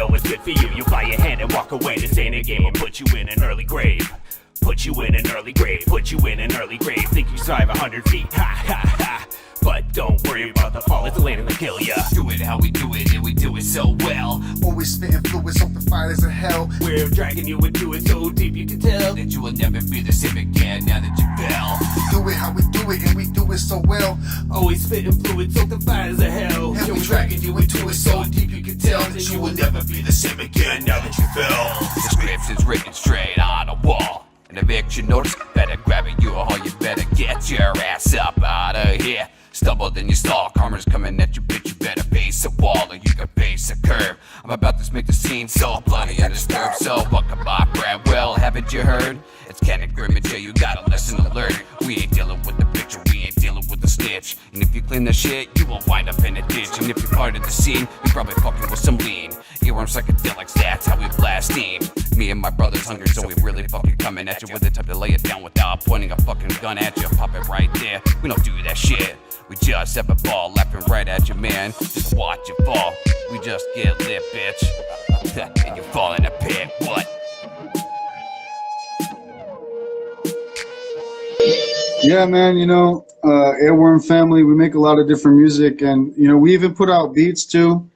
yo, it's good for you. You fly your hand and walk away. This ain't a game. Will put you in an early grave. Put you in an early grave. Put you in an early grave. Think you survive 100 feet. Ha ha ha. But don't worry about the fall. It's the land to kill ya. Do it how we do it, and we do it so well. Always spitting fluids off the fires of hell. We're dragging you into it so deep you can tell that you will never be the same again now that you fell. Do it how we do it, and we do it so well. Always spitting fluids off the fires of hell. And we dragging you into it so deep you can tell that you will never be the same again now that you fell. The script is written straight on a wall. An eviction notice, better grab it, you or you better get your ass up out of here. Stumbled in your stall, karma's coming at you, bitch, you better face a wall or you can face a curve. I'm about to make the scene so bloody and disturbed, so welcome by Brad. Well, haven't you heard? It's Kickin, Grim, and you got a lesson to learn. We ain't dealing with the picture, we ain't dealing with the snitch. And if you clean the shit, you will wind up in a ditch. And if you're part of the scene, you're probably fucking with some lean. Earworms, psychedelics, that's how we blast steam. Me and my brothers hungry, so we really fucking coming at you with the type to lay it down without pointing a fucking gun at you. Pop it right there, we don't do that shit. We just have a ball laughing right at you, man. Just watch you fall. We just get lit, bitch. And you fall in a pit. What? Yeah, man, you know, Airworm family, we make a lot of different music, and, you know, we even put out beats, too.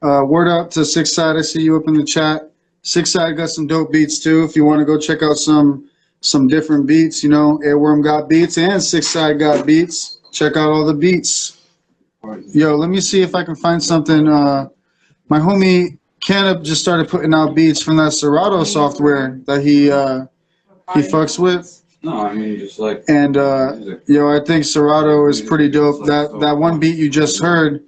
Word out to Six Side, I see you up in the chat. Six Side got some dope beats, too, if you want to go check out some different beats, you know. Airworm got beats, and Six Side got beats. Check out all the beats. Yo, let me see if I can find something. My homie Canup just started putting out beats from that Serato software that he fucks with. No, I mean just like. And yo, I think Serato is pretty dope. That one beat you just heard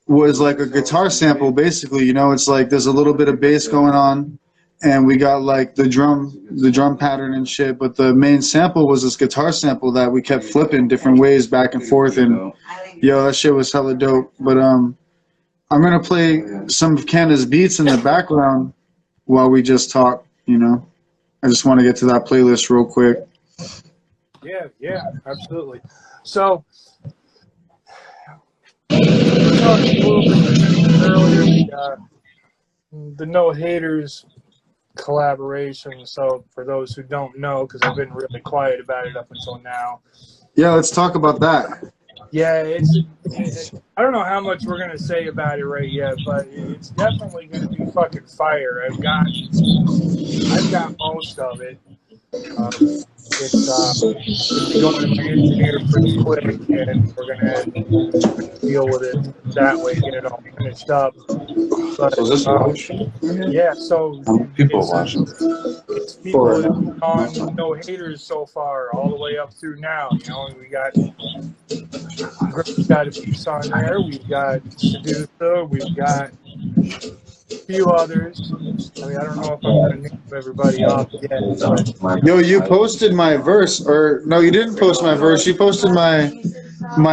was like a guitar sample, basically. You know, it's like there's a little bit of bass going on, and we got like the drum pattern and shit. But the main sample was this guitar sample that we kept flipping different ways back and forth. And yo, that shit was hella dope. But I'm gonna play some of Canda's beats in the background while we just talk. You know, I just want to get to that playlist real quick. Yeah, absolutely. So, we talked a little bit earlier, the No Haters collaboration. So, for those who don't know, because I've been really quiet about it up until now. Yeah, let's talk about that. Yeah, I don't know how much we're gonna say about it right yet, but it's definitely gonna be fucking fire. I've got most of it. It's going to my engineer pretty quick, and we're gonna deal with it that way, get it all finished up. But, Was this watching? yeah, so How many people are watching? it's people that have on No Haters so far, all the way up through now. You know, we got a piece on there. We've got Seducer. We've got a few others. I mean, I don't know if I'm going to name everybody off yet. But Yo, you posted my verse, or no, you didn't post my verse. You posted my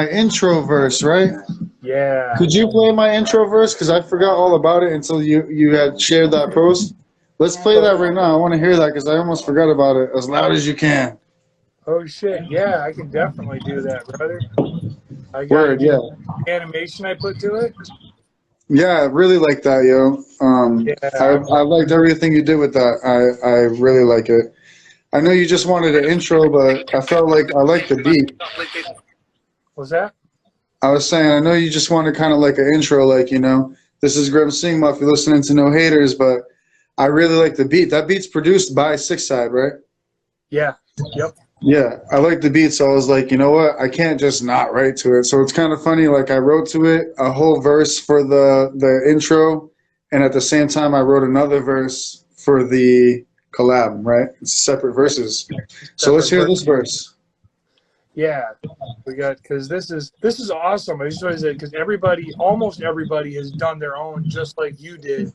intro verse, right? yeah. Could you play my intro verse? Because I forgot all about it until you had shared that post. Let's play that right now. I want to hear that because I almost forgot about it. As loud as you can. Oh, shit. Yeah, I can definitely do that, brother. I got Word, yeah. animation I put to it. Yeah, I really like that, yo. I liked everything you did with that. I really like it. I know you just wanted an intro, but I felt like I liked the beat. What's that? I was saying, I know you just wanted kind of like an intro, like, you know, this is Grim Singmuf, you're listening to No Haters, but I really like the beat. That beat's produced by Six Side, right? Yeah. Yep. Yeah, I like the beat, so I was like, you know what? I can't just not write to it. So it's kind of funny, like I wrote to it a whole verse for the intro, and at the same time I wrote another verse for the collab, right? It's separate verses. So let's hear this verse. Yeah, we got, because this is awesome. I just want to say, because almost everybody has done their own, just like you did,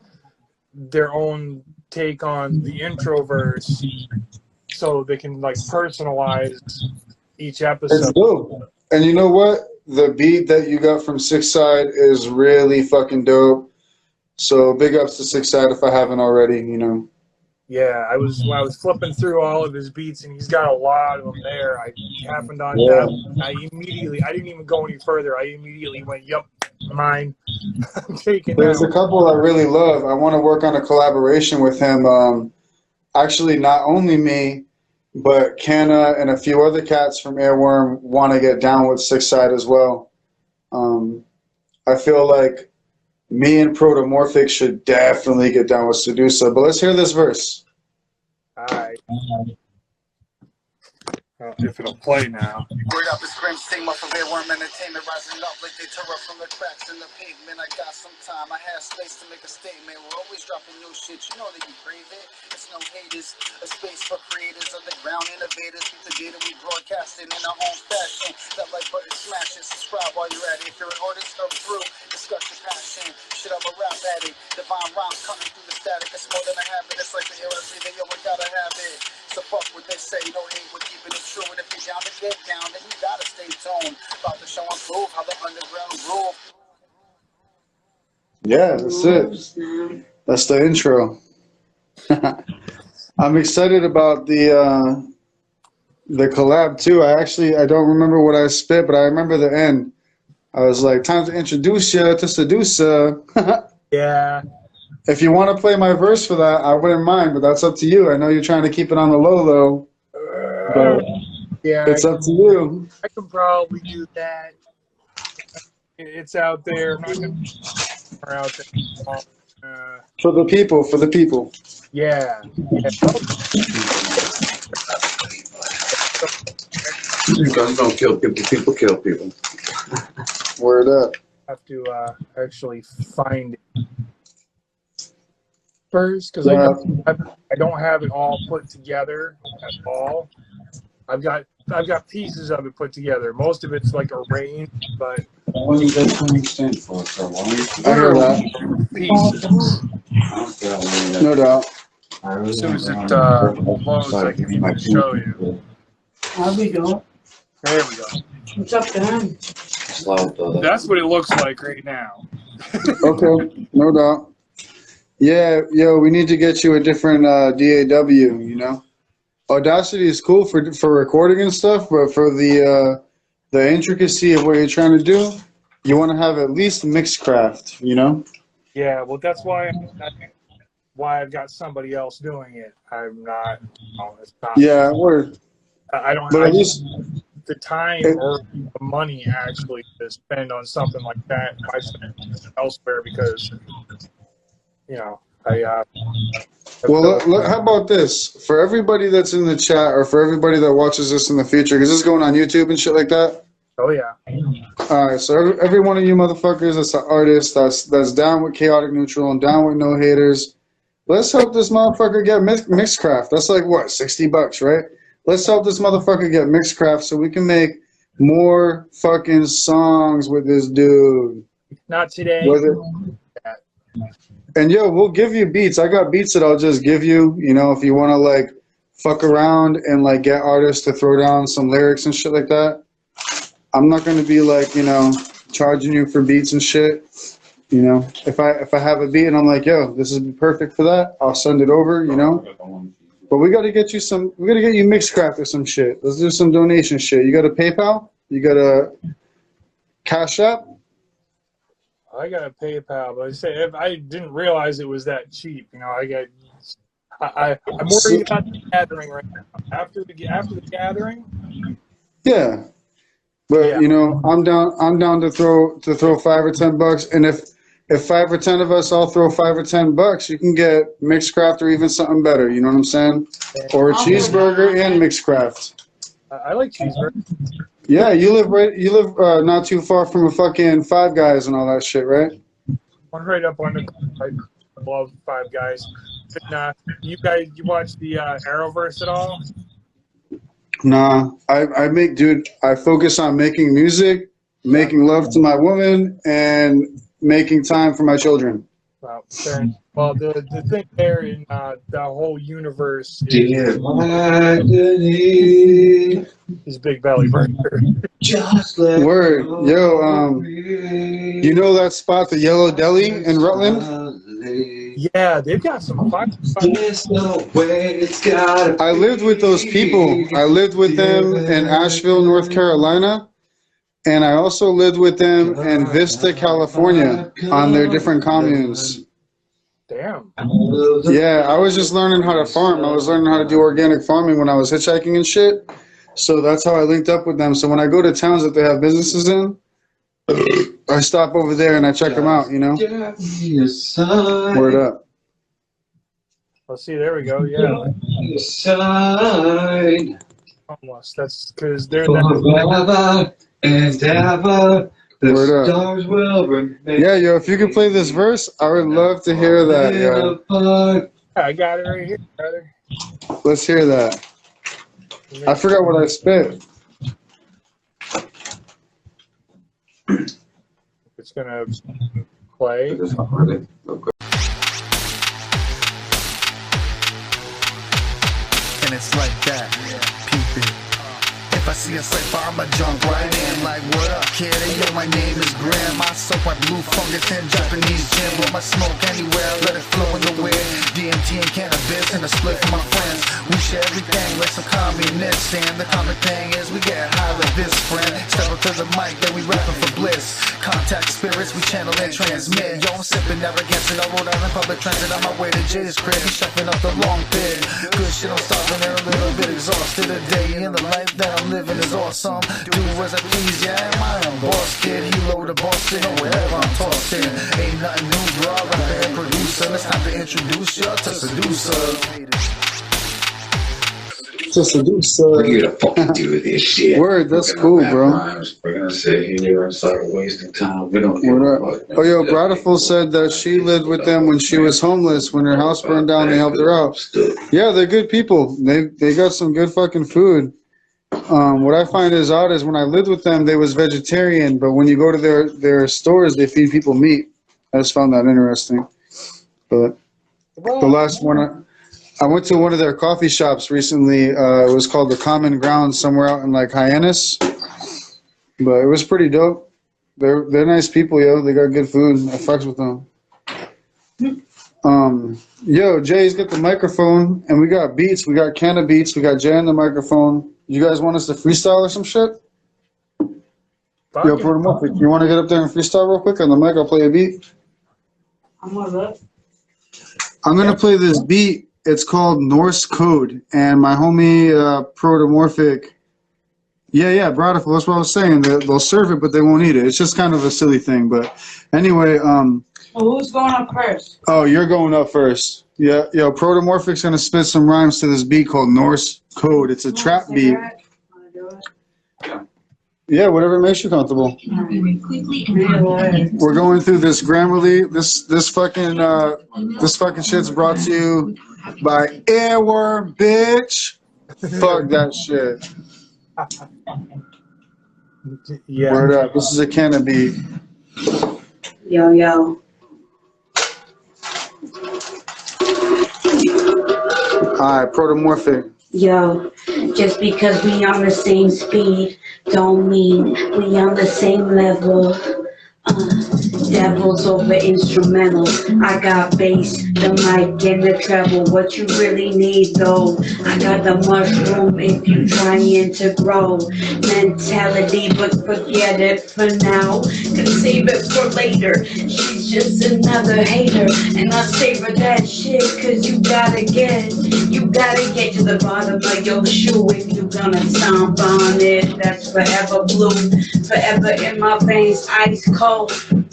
their own take on the intro verse, so they can like personalize each episode. It's dope. And you know what? The beat that you got from Six Side is really fucking dope. So big ups to Six Side if I haven't already, you know. Yeah, when I was flipping through all of his beats, and he's got a lot of them there. I happened on that. I didn't even go any further. I immediately went, yep, Mine. I'm taking There's a out. couple I really love. I want to work on a collaboration with him. Actually, not only me, but Canna and a few other cats from Airworm want to get down with Six Side as well. I feel like me and Protomorphic should definitely get down with Sedusa. But let's hear this verse. Alright. If it'll play now. Word up, it's Grim Singmuf of Airworm Entertainment, rising up like they tore up from the cracks in the pavement. I got some time, I have space to make a statement. We're always dropping new shit, you know that you crave it. It's no haters, a space for creators, underground innovators. Keep the data we broadcasting in our own fashion. That like button, smash it, subscribe while you're at it. If you're an artist or through, discuss your passion. Shit, I'm a rap addict. Divine rhymes coming through the static. It's more than a habit, it's like the air everything, yo, we gotta have it. So fuck what they say, no hate, we're keeping it true. And if you're down to get down, then you gotta stay tuned. About to show and prove how the underground groove. Yeah, that's it. That's the intro. I'm excited about the collab too. I don't remember what I spit, but I remember the end. I was like, time to introduce you to Sedusa. Yeah. If you want to play my verse for that, I wouldn't mind, but that's up to you. I know you're trying to keep it on the low, but Yeah, it's up to you. I can probably do that. It's out there. I'm not gonna put it out there. For the people, for the people. Yeah. Guns don't kill people, people kill people. Word up. I have to actually find it first because I don't have it all put together at all. I've got pieces of it put together. Most of it's like arranged, but What does that thing stand for? So I hear that. pieces. No doubt. As soon as it loads, I can even show you. How we doing? There we go. What's up, Dan? That's what it looks like right now. Okay, no doubt. Yeah, yo, we need to get you a different DAW, you know? Audacity is cool for recording and stuff, but for the intricacy of what you're trying to do, you want to have at least Mixcraft, you know? Yeah, well, that's why I've got somebody else doing it. I'm not. It's not Yeah, word. I don't. But I at least the time or the money actually to spend on something like that. I spend elsewhere because I. well, look, how about this? For everybody that's in the chat or for everybody that watches this in the future, because this is going on YouTube and shit like that. Oh, yeah. All right, so every one of you motherfuckers that's an artist that's down with Chaotic Neutral and down with No Haters, let's help this motherfucker get Mixcraft. That's like, what, $60, right? Let's help this motherfucker get Mixcraft so we can make more fucking songs with this dude. Not today. And yo, we'll give you beats. I got beats that I'll just give you, you know, if you want to like fuck around and like get artists to throw down some lyrics and shit like that. I'm not going to be like, you know, charging you for beats and shit. You know, if I have a beat and I'm like, yo, this is perfect for that, I'll send it over, you know. But we got to get you Mixcraft or some shit. Let's do some donation shit. You got a PayPal? You got a Cash App? I got a PayPal, but I didn't realize it was that cheap. You know, I'm worried about the gathering right now. After the gathering. Yeah, but yeah. You know, I'm down to throw $5 or $10, and if 5 or 10 of us all throw $5 or $10, you can get Mixcraft or even something better. You know what I'm saying? Or a cheeseburger and Mixcraft. I like cheeseburger. Yeah, you live not too far from a fucking Five Guys and all that shit, right? One right up on the. I love Five Guys. And, you watch the Arrowverse at all? Nah, I focus on making music, making love to my woman, and making time for my children. Well, the thing there in the whole universe is Big Belly Burger. Word. Yo, you know that spot, the Yellow Deli in Rutland? Yeah, they've got some fun. I lived with those people. I lived with them in Asheville, North Carolina. And I also lived with them in Vista, California, on their different communes. Damn. Yeah, I was just learning how to farm. I was learning how to do organic farming when I was hitchhiking and shit. So that's how I linked up with them. So when I go to towns that they have businesses in, I stop over there and I check them out, you know? Word up. Let's see, there we go. Yeah. Almost. That's because they're that. Word up. Yeah, yo, if you could play this verse, I would love to hear that, yo. I got it right here, brother. Let's hear that. I forgot what I spit. It's gonna play. And it's like that. Peep it. If I see a cipher, I'ma jump right in. Like, what up, kid? Hey, yo, my name is Grim. I soak my blue fungus in Japanese gin. Blow my smoke anywhere, let it flow in the wind. DMT and cannabis and a split for my friends. We share everything like some communists. And the common thing is we get high like this, friend. Step up to the mic, then we rapping for bliss. Contact spirits, we channel and transmit. Yo, I'm sipping, never against it. I rode out in public transit on my way to Jay's crib. He's shuffling up the long pit. Good shit, I'm starving and a little bit exhausted. A day in the life that I'm living is awesome. Do as I please, yeah, I'm my own boss, kid. He load the boss in or wherever I'm tossing. Ain't nothing new, bro. Rapper and producer. It's time to introduce ya to seducer. To seducer. We're here to fucking do this shit. Word, that's cool, bro. We're gonna sit here and start wasting time. We don't give Word a up. fuck. Oh, yo, Bradiful said that she lived with them when she was homeless. When her house burned down, they helped her out. Yeah, they're good people. They got some good fucking food. What I find is odd is when I lived with them, they was vegetarian, but when you go to their stores, they feed people meat. I just found that interesting. But the last one, I went to one of their coffee shops recently. It was called the Common Ground somewhere out in like Hyannis, but it was pretty dope. They're nice people, yo. They got good food. I fucks with them. Yo, Jay's got the microphone, and we got beats. We got Canna beats. We got Jay on the microphone. You guys want us to freestyle or some shit? Yo, put them up. You want to get up there and freestyle real quick on the mic? I'll play a beat. I'm up. I'm gonna play this beat. It's called Norse Code, and my homie Protomorphic. Yeah, Bradiful. That's what I was saying. They'll serve it, but they won't eat it. It's just kind of a silly thing. But anyway, Well, who's going up first? Oh, you're going up first. Yeah, yo, Protomorphic's gonna spit some rhymes to this beat called Norse Code. It's a trap beat. Yeah, whatever makes you comfortable. We're going through this Grammarly. This fucking shit's brought to you by Airworm, bitch. Fuck that shit. Yeah. Word up. This is a Canna beat. Yo. Alright, Protomorphic. Yo, just because we on the same speed don't mean we on the same level. Devils over instrumentals. I got bass, the mic, and the treble. What you really need though, I got the mushroom if you trying to grow. Mentality, but forget it for now. Can save it for later. She's just another hater, and I savor that shit. Cause you gotta get to the bottom of your shoe if you gonna stomp on it. That's forever blue, forever in my veins, ice cold.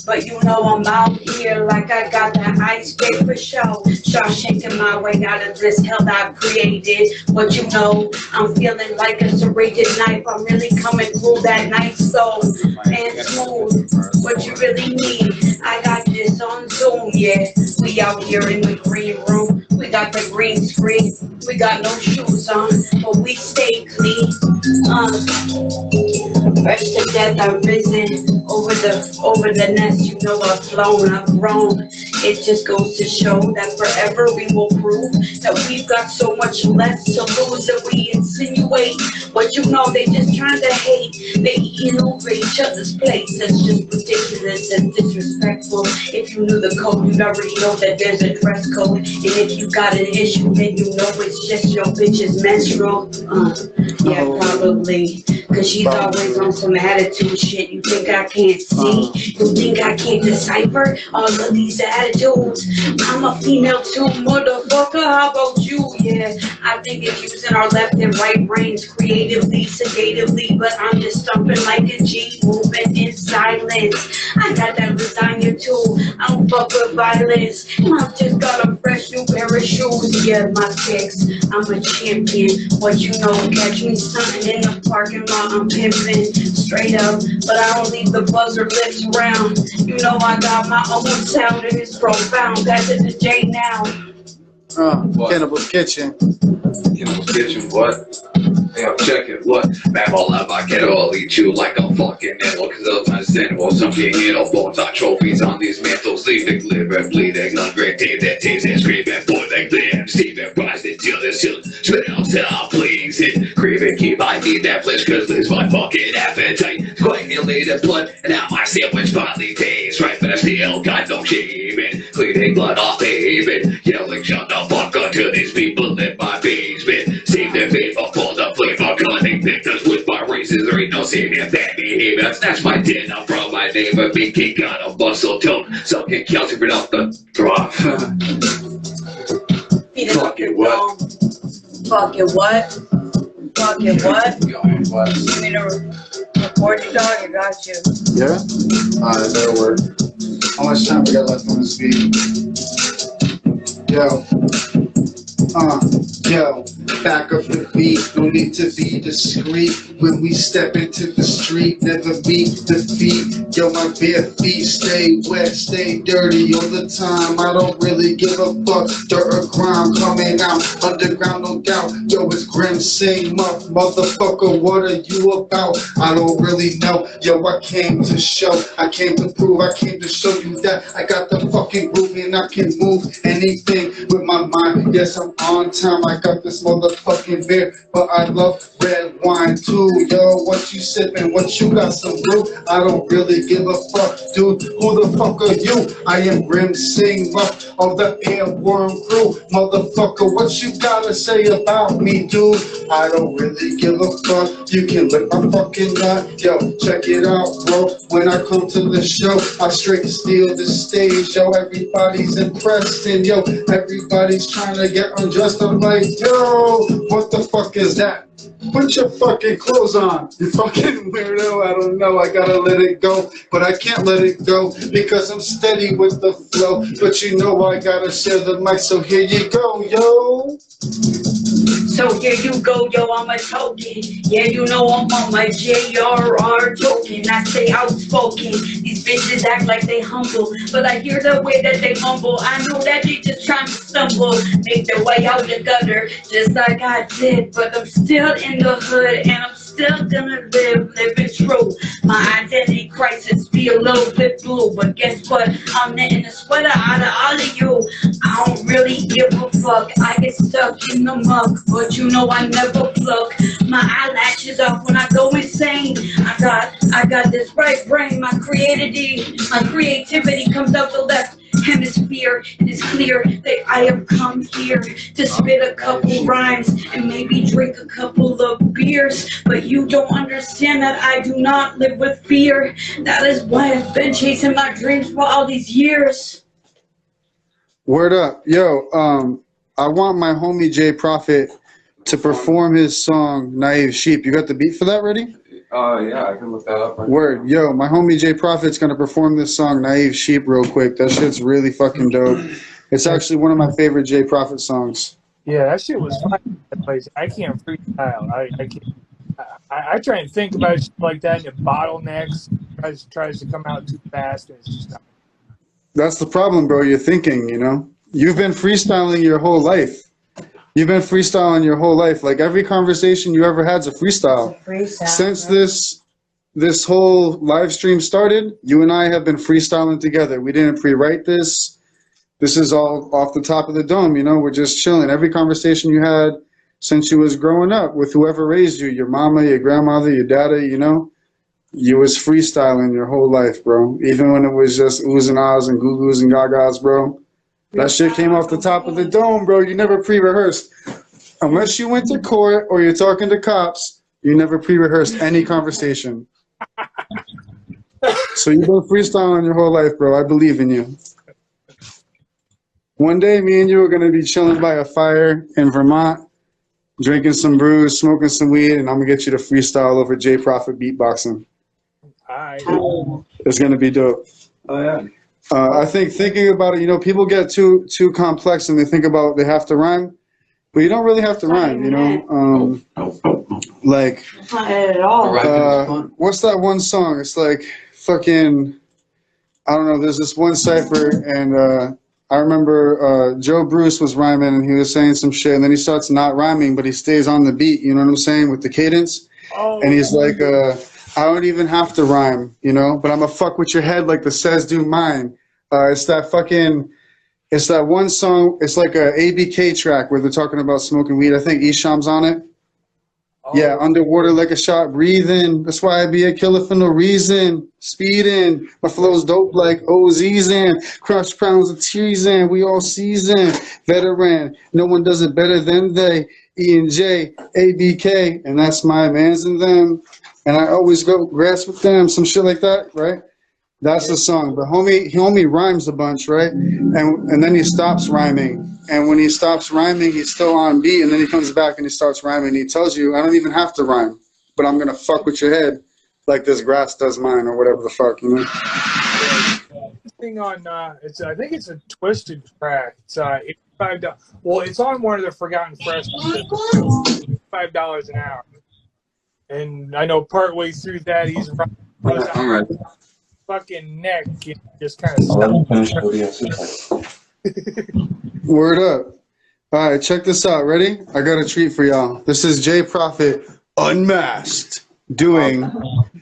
But you know I'm out here like I got that ice pick for show. Shawshanking my way out of this hell I've created. But you know, I'm feeling like a serrated knife. I'm really coming through that night so and smooth. What you really need, I got this on Zoom, yeah. We out here in the green room. We got the green screen. We got no shoes on, but we stay clean. Fresh to death, I've risen over the nest. You know I've flown, I've grown. It just goes to show that forever we will prove that we've got so much left to lose that we insinuate. But you know they just trying to hate. They eating over each other's plates. That's just ridiculous. this is disrespectful. If you knew the code, you'd already know that there's a dress code. And if you got an issue, then you know it's just your bitch's menstrual. Yeah, probably. Cause she's always on some attitude shit. You think I can't see? You think I can't decipher all of these attitudes? I'm a female too, motherfucker. How about you? Yeah, I think it's using our left and right brains creatively, sedatively, but I'm just stumping like a G, moving in silence. I got that lasagna too. I don't fuck with violence. And I've just got a fresh new pair of shoes. Yeah, my kicks. I'm a champion. What you know, catch me stunting in the parking lot. I'm pimping straight up, but I don't leave the buzzer lips around. You know I got my own sound and it's profound. Pass it to Jay now. Cannibal's Kitchen. Cannibal Kitchen, what? Yo, check it, what? Mammal up, I can all eat you like a fucking animal, cause otherwise animal, some king in all bones on trophies on these mantles, leaving, living, bleeding, on great day that tastes and screaming, boiling, damn, Steven, Price, until this hill, spit out, tell, please, hit, craving, keep, I need that flesh, cause lose my fucking appetite, coagulated blood, and now my sandwich finally tastes right, but I still got no shame, and cleaning blood off pavement, yelling, shut the fuck up to these people in my basement, save their faith for the flavor, cutting victims with my races, there ain't no saving bad behavior, snatch my dinner from my neighbor, big king got a muscle tone, sucking calcium off the drop. Fucking what? Fucking what? Fucking what? Going what? You mean to record you, dog? I got you. Yeah? Alright, that'll work. How much time we got left on this beat? Yo, back up the beat, no need to be discreet. When we step into the street, never meet defeat. Yo, my bare feet stay wet, stay dirty all the time. I don't really give a fuck, dirt or grime coming out, underground no doubt. Yo, it's Grim Singmuf, motherfucker, what are you about? I don't really know, yo, I came to show, I came to prove, I came to show you that I got the fucking groove and I can move anything with my mind. Yes, I'm on time, I got this motherfucking beer, but I love red wine too. Yo, what you sippin'? What you got, some brew? I don't really give a fuck, dude. Who the fuck are you? I am Grim Singmuf of the Airworm crew. Motherfucker, what you gotta say about me, dude? I don't really give a fuck. You can lick my fucking nut. Yo, check it out, bro. When I come to the show, I straight steal the stage. Yo, everybody's impressed and yo, everybody's trying to get undressed. I'm like, yo, what the fuck is that? Put your fucking clothes on, you fucking weirdo. I don't know, I gotta let it go, but I can't let it go because I'm steady with the flow. But you know I gotta share the mic, so here you go, yo. So here you go, yo, I'm a token. Yeah, you know I'm on my JRR token. I stay outspoken. These bitches act like they humble, but I hear the way that they mumble. I know that they just trying to stumble, make their way out the gutter, just like I did. But I'm still in the hood, and I'm still gonna living true. My identity crisis be a little bit blue, but guess what? I'm knitting a sweater out of all of you. I don't really give a fuck. I get stuck in the muck, but you know I never pluck my eyelashes off when I go insane. I got this right brain. My creativity comes out the left hemisphere. It is clear that I have come here to spit a couple rhymes and maybe drink a couple of beers, but you don't understand that I do not live with fear. That is why I've been chasing my dreams for all these years. Word up. Yo, I want my homie Jay Prophet to perform his song Naive Sheep. You got the beat for that ready? Yeah, I can look that up. Word. Yo, my homie Jay Prophet's gonna perform this song Naive Sheep real quick. That shit's really fucking dope. It's actually one of my favorite Jay Prophet songs. Yeah, that shit was fun. I can't freestyle. I can't. I try and think about shit like that, and it bottlenecks. Tries to come out too fast, and it's just not. That's the problem, bro. You're thinking, you know? You've been freestyling your whole life. You've been freestyling your whole life. Like every conversation you ever had's a freestyle. Since this whole live stream started, you and I have been freestyling together. We didn't pre-write this. This is all off the top of the dome, you know? We're just chilling. Every conversation you had since you was growing up with whoever raised you, your mama, your grandmother, your daddy, you know? You was freestyling your whole life, bro. Even when it was just oohs and ahs and goo goos and gagas, bro. That shit came off the top of the dome, bro. You never pre-rehearsed. Unless you went to court or you're talking to cops, you never pre-rehearsed any conversation. So you've been freestyling your whole life, bro. I believe in you. One day, me and you are going to be chilling by a fire in Vermont, drinking some brews, smoking some weed, and I'm going to get you to freestyle over J Prophet beatboxing. It's going to be dope. Oh, yeah. I think thinking about it, you know, people get too complex and they think about they have to rhyme, but you don't really have to rhyme, you know. Like, Not at all. What's that one song? It's like fucking, I don't know. There's this one cipher, and I remember Joe Bruce was rhyming, and he was saying some shit, and then he starts not rhyming, but he stays on the beat. You know what I'm saying, with the cadence. And he's like, I don't even have to rhyme, you know, but I'm gonna fuck with your head like the says do mine. It's that one song. It's like a ABK track where they're talking about smoking weed. I think Esham's on it. Yeah, underwater like a shot, breathing. That's why I be a killer for no reason. Speeding, my flow's dope like OZ's in. Crush crowns of treason, we all season. Veteran, no one does it better than they. E&J, ABK, and that's my mans and them. And I always go grass with them, some shit like that, right? That's the song. But homie rhymes a bunch, right? And then he stops rhyming. And when he stops rhyming, he's still on beat. And then he comes back and he starts rhyming. And he tells you, I don't even have to rhyme, but I'm gonna fuck with your head like this grass does mine, or whatever the fuck, you know. Thing on I think it's a Twisted track. It's $5. Well, it's on one of the Forgotten Fresh. $5 an hour. And I know partway through that he's Right. fucking neck and just kind of Word up. All right, check this out. Ready? I got a treat for y'all. This is J Prophet Unmasked doing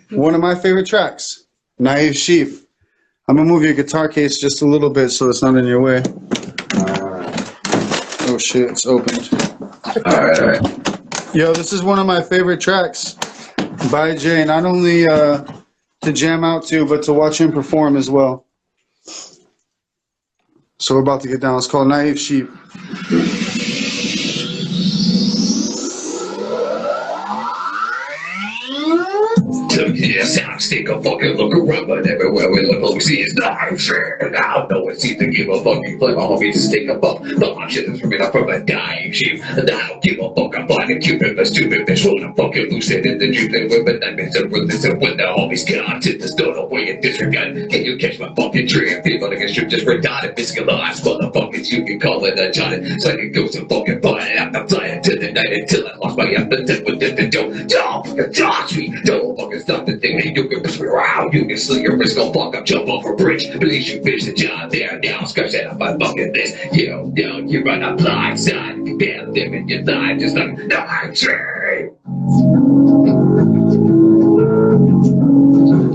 one of my favorite tracks, Naive Sheep. I'm gonna move your guitar case just a little bit so it's not in your way. Oh shit, it's opened. All right. Yo, this is one of my favorite tracks by Jay, not only to jam out to, but to watch him perform as well. So we're about to get down. It's called Naive Sheep. Took this sound, stick a fucking look around, but everywhere we look, all we see is knife shit. And now no one seems to give a fucking flip. My homie just stick a fuck. The hot shit is ripping up from a dying sheep. And I don't give a fuck. I'm finding Cupid, but stupid bitch wanna fucking lose it in the dream. They whip it, that bitch and ruthless. And when the homies got to the stone away and disregard, can you catch my fucking dream? People that get stripped just for dotted, physicalized motherfuckers. You can call it a jotted. So I can go some fucking fun and I'm flying to the night until I lost my appetite with the don't fucking touch me. Don't fucking stop the thing that you can push me around. You can sling your wrist, go fuck up, jump off a bridge. Please you finish the job there now. Scratch that up my fucking list. Yo, you're on a blind side. You can't live in your life just like night train.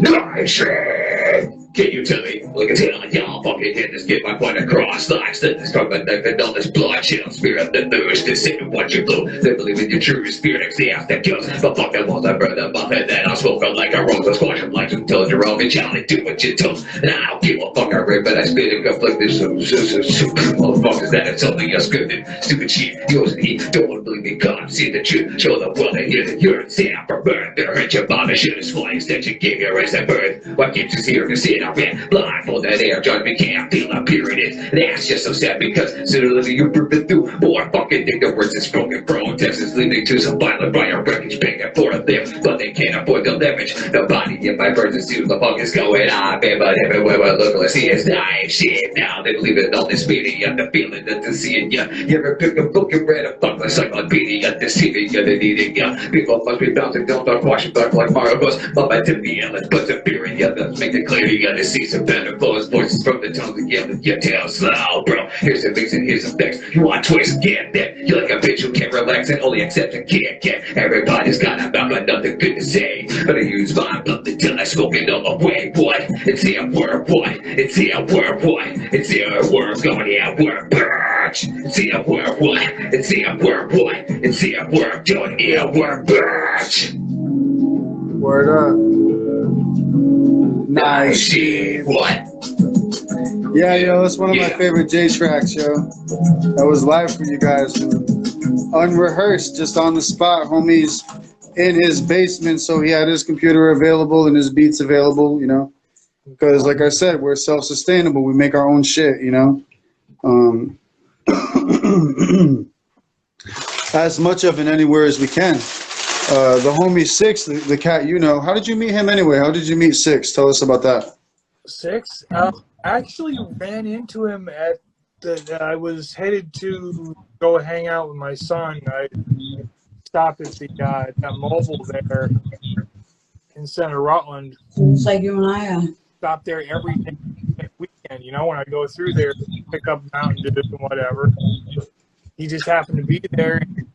Night train. Can you tell me? Look at hell, y'all fucking hit this, get my point across. Life's the destruction, and all this blood, chill, spirit, the thirst, to say what you blew. They believe in your true spirit, it's the ass that kills. But fuck them, I burn them up, and then I'll smoke them like a rose. I'll squash them like until you're off, and challenge, do what you told. And I don't give a fuck, I rip, but I spit and conflict this. Motherfuckers, that it's only a scripted, stupid shit. Yours and he don't want to believe me, God, see the truth. Show the world that you're insane for birth. They're hurt your mom, and shit is flames that you gave your race at birth. What keeps us here to sit up and blindfold that air, judge me, can't feel a period. That's just so sad because sooner or later you're ripping through more fucking ignorance and spoken protest is leading to some violent riot wreckage, begging for a lift, but they can't afford the leverage. The body in my birds is the fuck is going on, man, but everywhere I look, I see is knife shit. Now they believe in all this media, the feeling that they're seeing ya. You ever pick a book and read a fuck like encyclopedia, deceiving ya, they're needing ya. People must be bouncing, don't start washing back like Mario Bros. But by to me, let's put the fear in ya, let's make it clear you gotta see some better clothes, voices from the tongue again with your tail slow, bro. Here's the mix and here's the fix. You want twist, get that. You're like a bitch who can't relax and only accepts a can't get. Everybody's got about but nothing good to say. But I use my blood until I smoke it all away. What? It's the word, what? It's the word, what? It's the word going here, word, bitch. It's the word, what? It's the word, what? It's the word going here, word, bitch. Word up. night shift. What? Yeah, yo, that's one of my favorite J tracks, yo. That was live for you guys. Unrehearsed, just on the spot. Homie's in his basement, so he had his computer available and his beats available, you know. Because, like I said, we're self-sustainable. We make our own shit, you know. As much of it anywhere as we can. The homie Six, the cat, you know. How did you meet him anyway? How did you meet Six? Tell us about that. Six? I actually ran into him at I was headed to go hang out with my son. I stopped at that mobile there in Center Rutland. It's like you and I are. Stop there every day, weekend, you know, when I go through there, pick up Mountain Dew and whatever. He just happened to be there and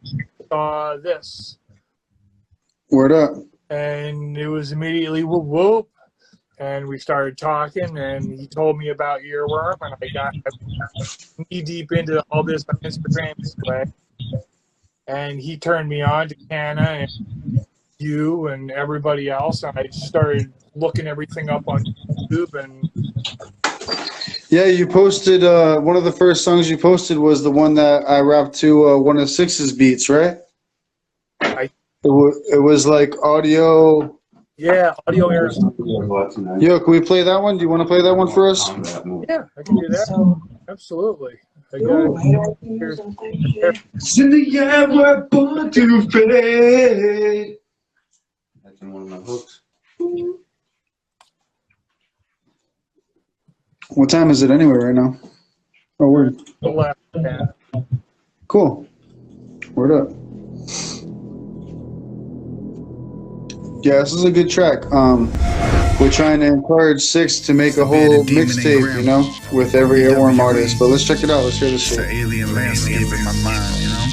saw this. Word up. And it was immediately whoop whoop. And we started talking, and he told me about Earworm, and I got knee deep into all this on Instagram anyway. And he turned me on to Canna and you and everybody else, and I just started looking everything up on YouTube. And yeah, you posted one of the first songs you posted was the one that I rapped to one of Six's beats, right? It was like audio. Yeah, audio errors. Yo, can we play that one? Do you want to play that one for us? Yeah, I can do that. Absolutely. I got it. It's in the air, we're born to fade. That's in one of my hooks. What time is it anyway right now? Oh, word. The left, yeah. Cool. Word up. Yeah, this is a good track. We're trying to encourage Six to make a whole mixtape, you know, with every Earworm artist. But let's check it out. Let's hear this shit. It's an alien landscape in my mind, you know?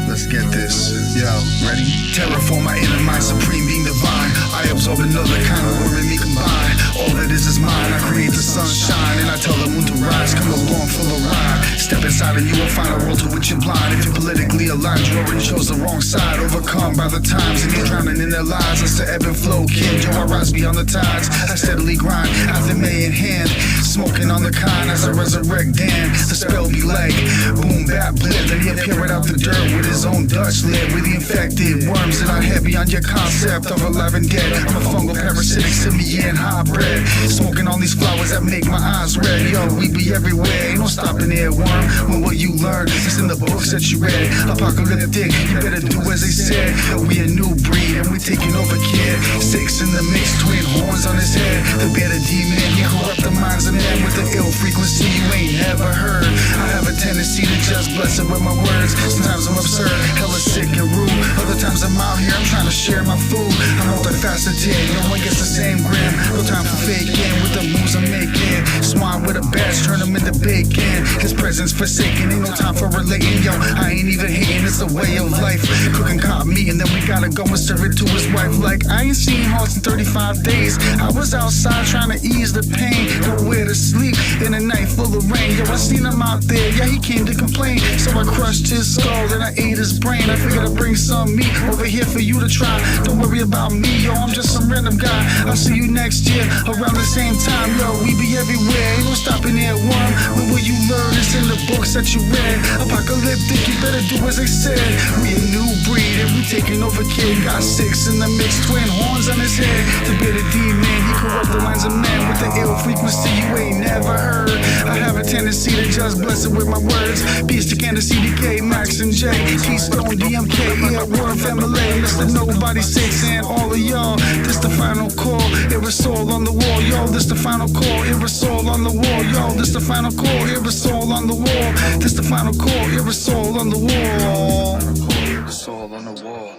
Let's get this. Yo, ready? Terraform my inner mind, supreme being divine. I absorb another kind of word in me combine. All that is mine. I create the sunshine and I tell the moon to rise. Come along for the ride. Step inside and you will find a world to which you're blind. If you're politically aligned, you already chose the wrong side. Overcome by the times and you're drowning in their lies. It's the ebb and flow, kid. Yo, I rise beyond the tides. I steadily grind, after May in hand. Smoking on the kind as I resurrect Dan. The spell be like boom, bap, blip. Then he appear right out the dirt with his own Dutch lid. With the infected worms that are heavy on your concept of alive and dead. I'm a fungal parasitic simian hybrid. Smoking on these flowers that make my eyes red. Yo, we be everywhere, ain't no stopping there, worm. When what you learn is in the books that you read. Apocalyptic, you better do as they said. We a new breed and we taking over, kid. Six in the mix, twin horns on his head. The better demon, he corrupt the minds of men with the ill frequency you ain't never heard. I have a tendency to just bless it with my words. Sometimes I'm absurd, hella sick and rude. Other times I'm out here, I'm trying to share my food. I'm multifaceted, no one gets the same gram. No time for faking with the moves I'm making. Swine with a badge, turn them into bacon. His presence forsaken, ain't no time for relating. Yo, I ain't even hating, it's a way of life. Cooking caught me and then we gotta go and serve it to his wife. Like, I ain't seen Hawks in 35 days. I was outside trying to ease the pain. Nowhere to sleep in a night full of rain. Yo, I seen him out there, yeah, he came to complain. So I crushed his skull and I ate his brain. I figured I'd bring some meat over here for you to try. Don't worry about me, yo, I'm just some random guy. I'll see you next year around the same time. Yo, we be everywhere, ain't no stopping there, worm. But what you learn is in the books that you read. Apocalyptic, you better do as they said. We a new breed and we taking over, kid. Got six in the mix, twin horns on his head. The bitter demon, he corrupt the minds of men with the ill frequency you ain't never heard. I have a tendency to just bless it with my words. Beast to Candace, CDK, Max and J, Keystone, DMK, Earworm family, Mr. Nobody Six and all of y'all. This the final call, aerosol on the wall, yo. This the final call, aerosol on the wall, yo. This the final call, aerosol on the wall. This the final call, aerosol on the wall. Aerosol on the wall.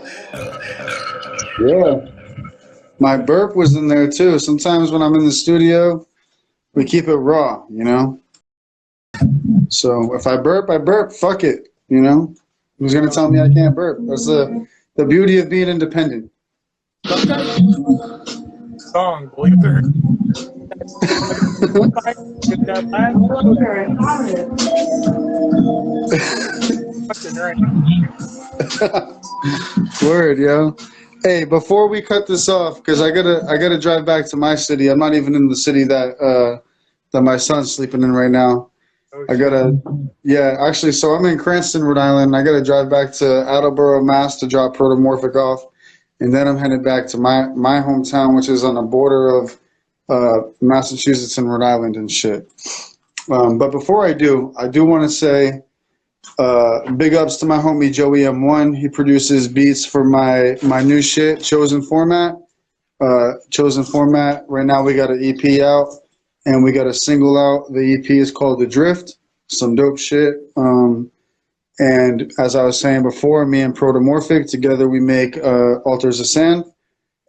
Yeah. My burp was in there too. Sometimes when I'm in the studio, we keep it raw, you know? So if I burp, fuck it, you know? Who's gonna tell me I can't burp? That's the beauty of being independent. Song, believe it or Word, yo. Hey, before we cut this off, because I gotta drive back to my city. I'm not even in the city that my son's sleeping in right now. I gotta, yeah, actually, so I'm in Cranston, Rhode Island. I gotta drive back to Attleboro, Mass, to drop Protomorphic off, and then I'm headed back to my hometown, which is on the border of Massachusetts and Rhode Island and shit. But before I do want to say big ups to my homie Joey M1. He produces beats for my new shit, Chosen Format. Chosen Format. Right now we got an EP out and we got a single out. The EP is called The Drift. Some dope shit. And as I was saying before, me and Protomorphic together we make Altars of Sand,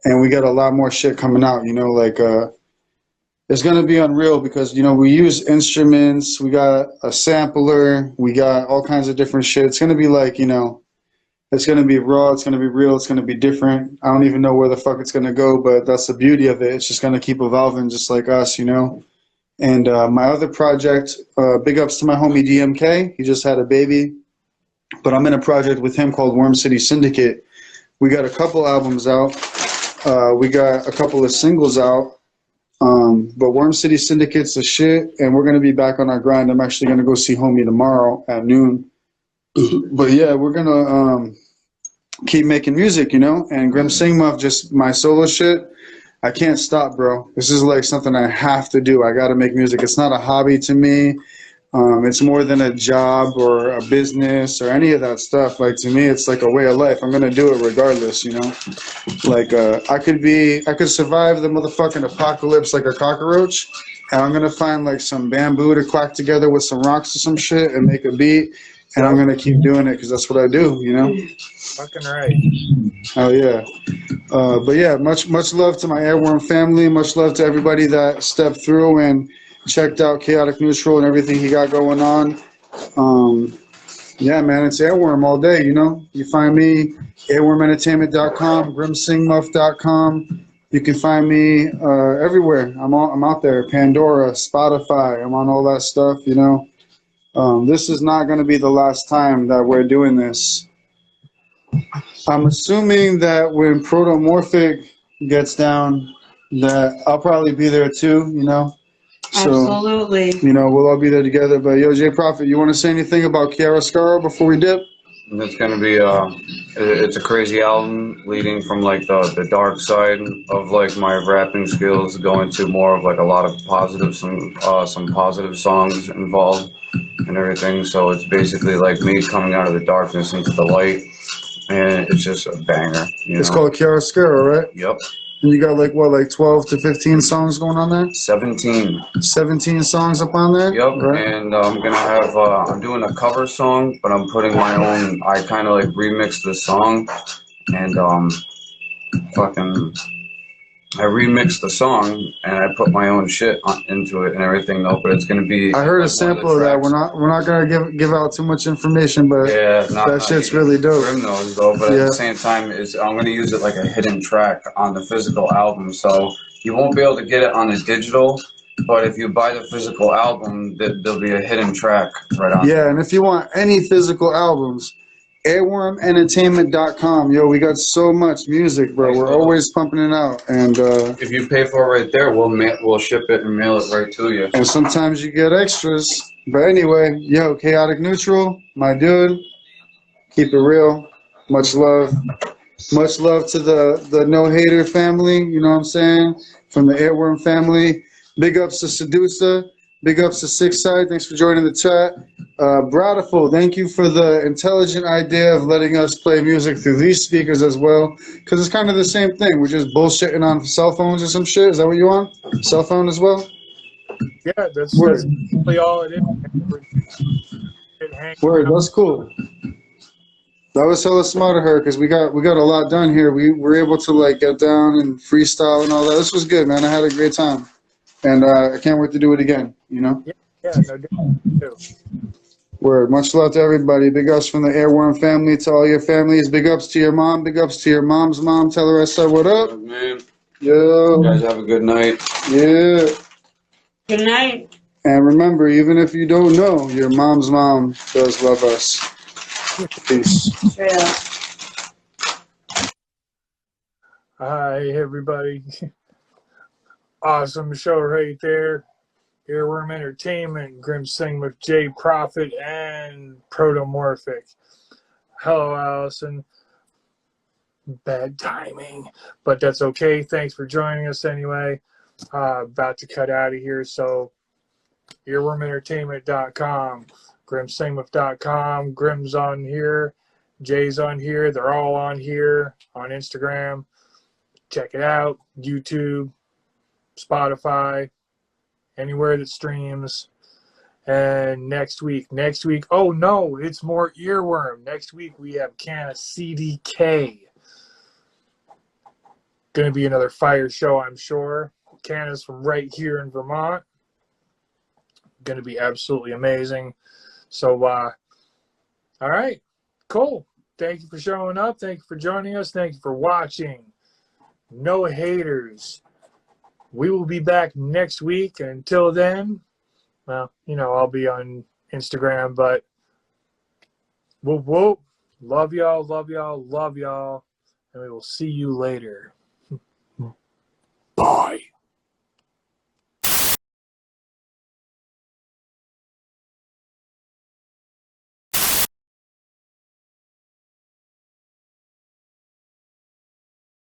and we got a lot more shit coming out. You know, like it's gonna be unreal because we use instruments, we got a sampler, we got all kinds of different shit. It's gonna be like it's gonna be raw, it's gonna be real, it's gonna be different. I don't even know where the fuck it's gonna go, but that's the beauty of it. It's just gonna keep evolving, just like us, And my other project, big ups to my homie DMK. He just had a baby, but I'm in a project with him called Worm City Syndicate. We got a couple albums out. We got a couple of singles out. But Worm City Syndicate's the shit, and we're going to be back on our grind. I'm actually going to go see homie tomorrow at noon. But yeah, we're going to keep making music, and Grim Singmuf, just my solo shit. I can't stop, bro. This is like something I have to do. I got to make music. It's not a hobby to me. It's more than a job or a business or any of that stuff. Like, to me, it's like a way of life. I'm going to do it regardless, Like, I could survive the motherfucking apocalypse like a cockroach, and I'm going to find, like, some bamboo to clack together with some rocks or some shit and make a beat, and I'm going to keep doing it because that's what I do, Fucking right. Oh, yeah. But, yeah, much love to my Airworm family. Much love to everybody that stepped through and checked out Chaotic Neutral and everything he got going on. Yeah, man, it's Airworm all day, You find me, airwormentertainment.com, grimsingmuff.com. You can find me everywhere. I'm out there, Pandora, Spotify. I'm on all that stuff, This is not going to be the last time that we're doing this. I'm assuming that when Protomorphic gets down, that I'll probably be there too, So, Absolutely. We'll all be there together. But yo, J Prophet, you want to say anything about Chiaroscuro before we dip? It's gonna be it's a crazy album leading from like the dark side of like my rapping skills, going to more of like a lot of positive, some positive songs involved and everything. So it's basically like me coming out of the darkness into the light, and it's just a banger. It's called Chiaroscuro, right? Yep. And you got like 12 to 15 songs going on there? 17. 17 songs up on there? Yep, right. And I'm gonna have, I'm doing a cover song, but I'm putting my own, I kind of like remixed the song, and I remixed the song, and I put my own shit into it and everything though, but it's gonna be... I heard a sample of that. We're not gonna give out too much information, but yeah, that shit's really dope. Grim knows though, but at the same time, I'm gonna use it like a hidden track on the physical album, so you won't be able to get it on the digital, but if you buy the physical album, there'll be a hidden track right on. Yeah, and if you want any physical albums, airwormentertainment.com. Yo, we got so much music, bro. We're always pumping it out, and if you pay for it right there, we'll ship it and mail it right to you. And sometimes you get extras. But anyway, yo, Chaotic Neutral, my dude, keep it real. Much love. Much love to the No Hater family, you know what I'm saying? From the Airworm family. Big ups to Sedusa. Big ups to Six Side. Thanks for joining the chat. Bradiful, thank you for the intelligent idea of letting us play music through these speakers as well. Because it's kind of the same thing. We're just bullshitting on cell phones or some shit. Is that what you want? Cell phone as well? Yeah, that's really all it is. Word, that's cool. That was hella smart of her because we got a lot done here. We were able to like get down and freestyle and all that. This was good, man. I had a great time. And I can't wait to do it again, Yeah, no doubt. Word. Much love to everybody. Big ups from the Airworm family to all your families. Big ups to your mom. Big ups to your mom's mom. Tell her I said what up. Man. Yo. You guys have a good night. Yeah. Good night. And remember, even if you don't know, your mom's mom does love us. Peace. Yeah. Hi, everybody. Awesome show right there. Earworm Entertainment, Grim Singmuf, J Prophet, and Protomorphic. Hello, Allison. Bad timing, but that's okay. Thanks for joining us anyway. About to cut out of here, so earwormentertainment.com, grimsingmuf.com, Grim's on here, Jay's on here, they're all on here on Instagram. Check it out. YouTube, Spotify, anywhere that streams. And next week, oh no, it's more Earworm. Next week we have Canna CDK. Going to be another fire show, I'm sure. Canna's from right here in Vermont. Going to be absolutely amazing. So, all right, cool. Thank you for showing up. Thank you for joining us. Thank you for watching. No haters. We will be back next week. Until then, well, you know, I'll be on Instagram, but whoop, whoop. Love y'all, love y'all, love y'all. And we will see you later.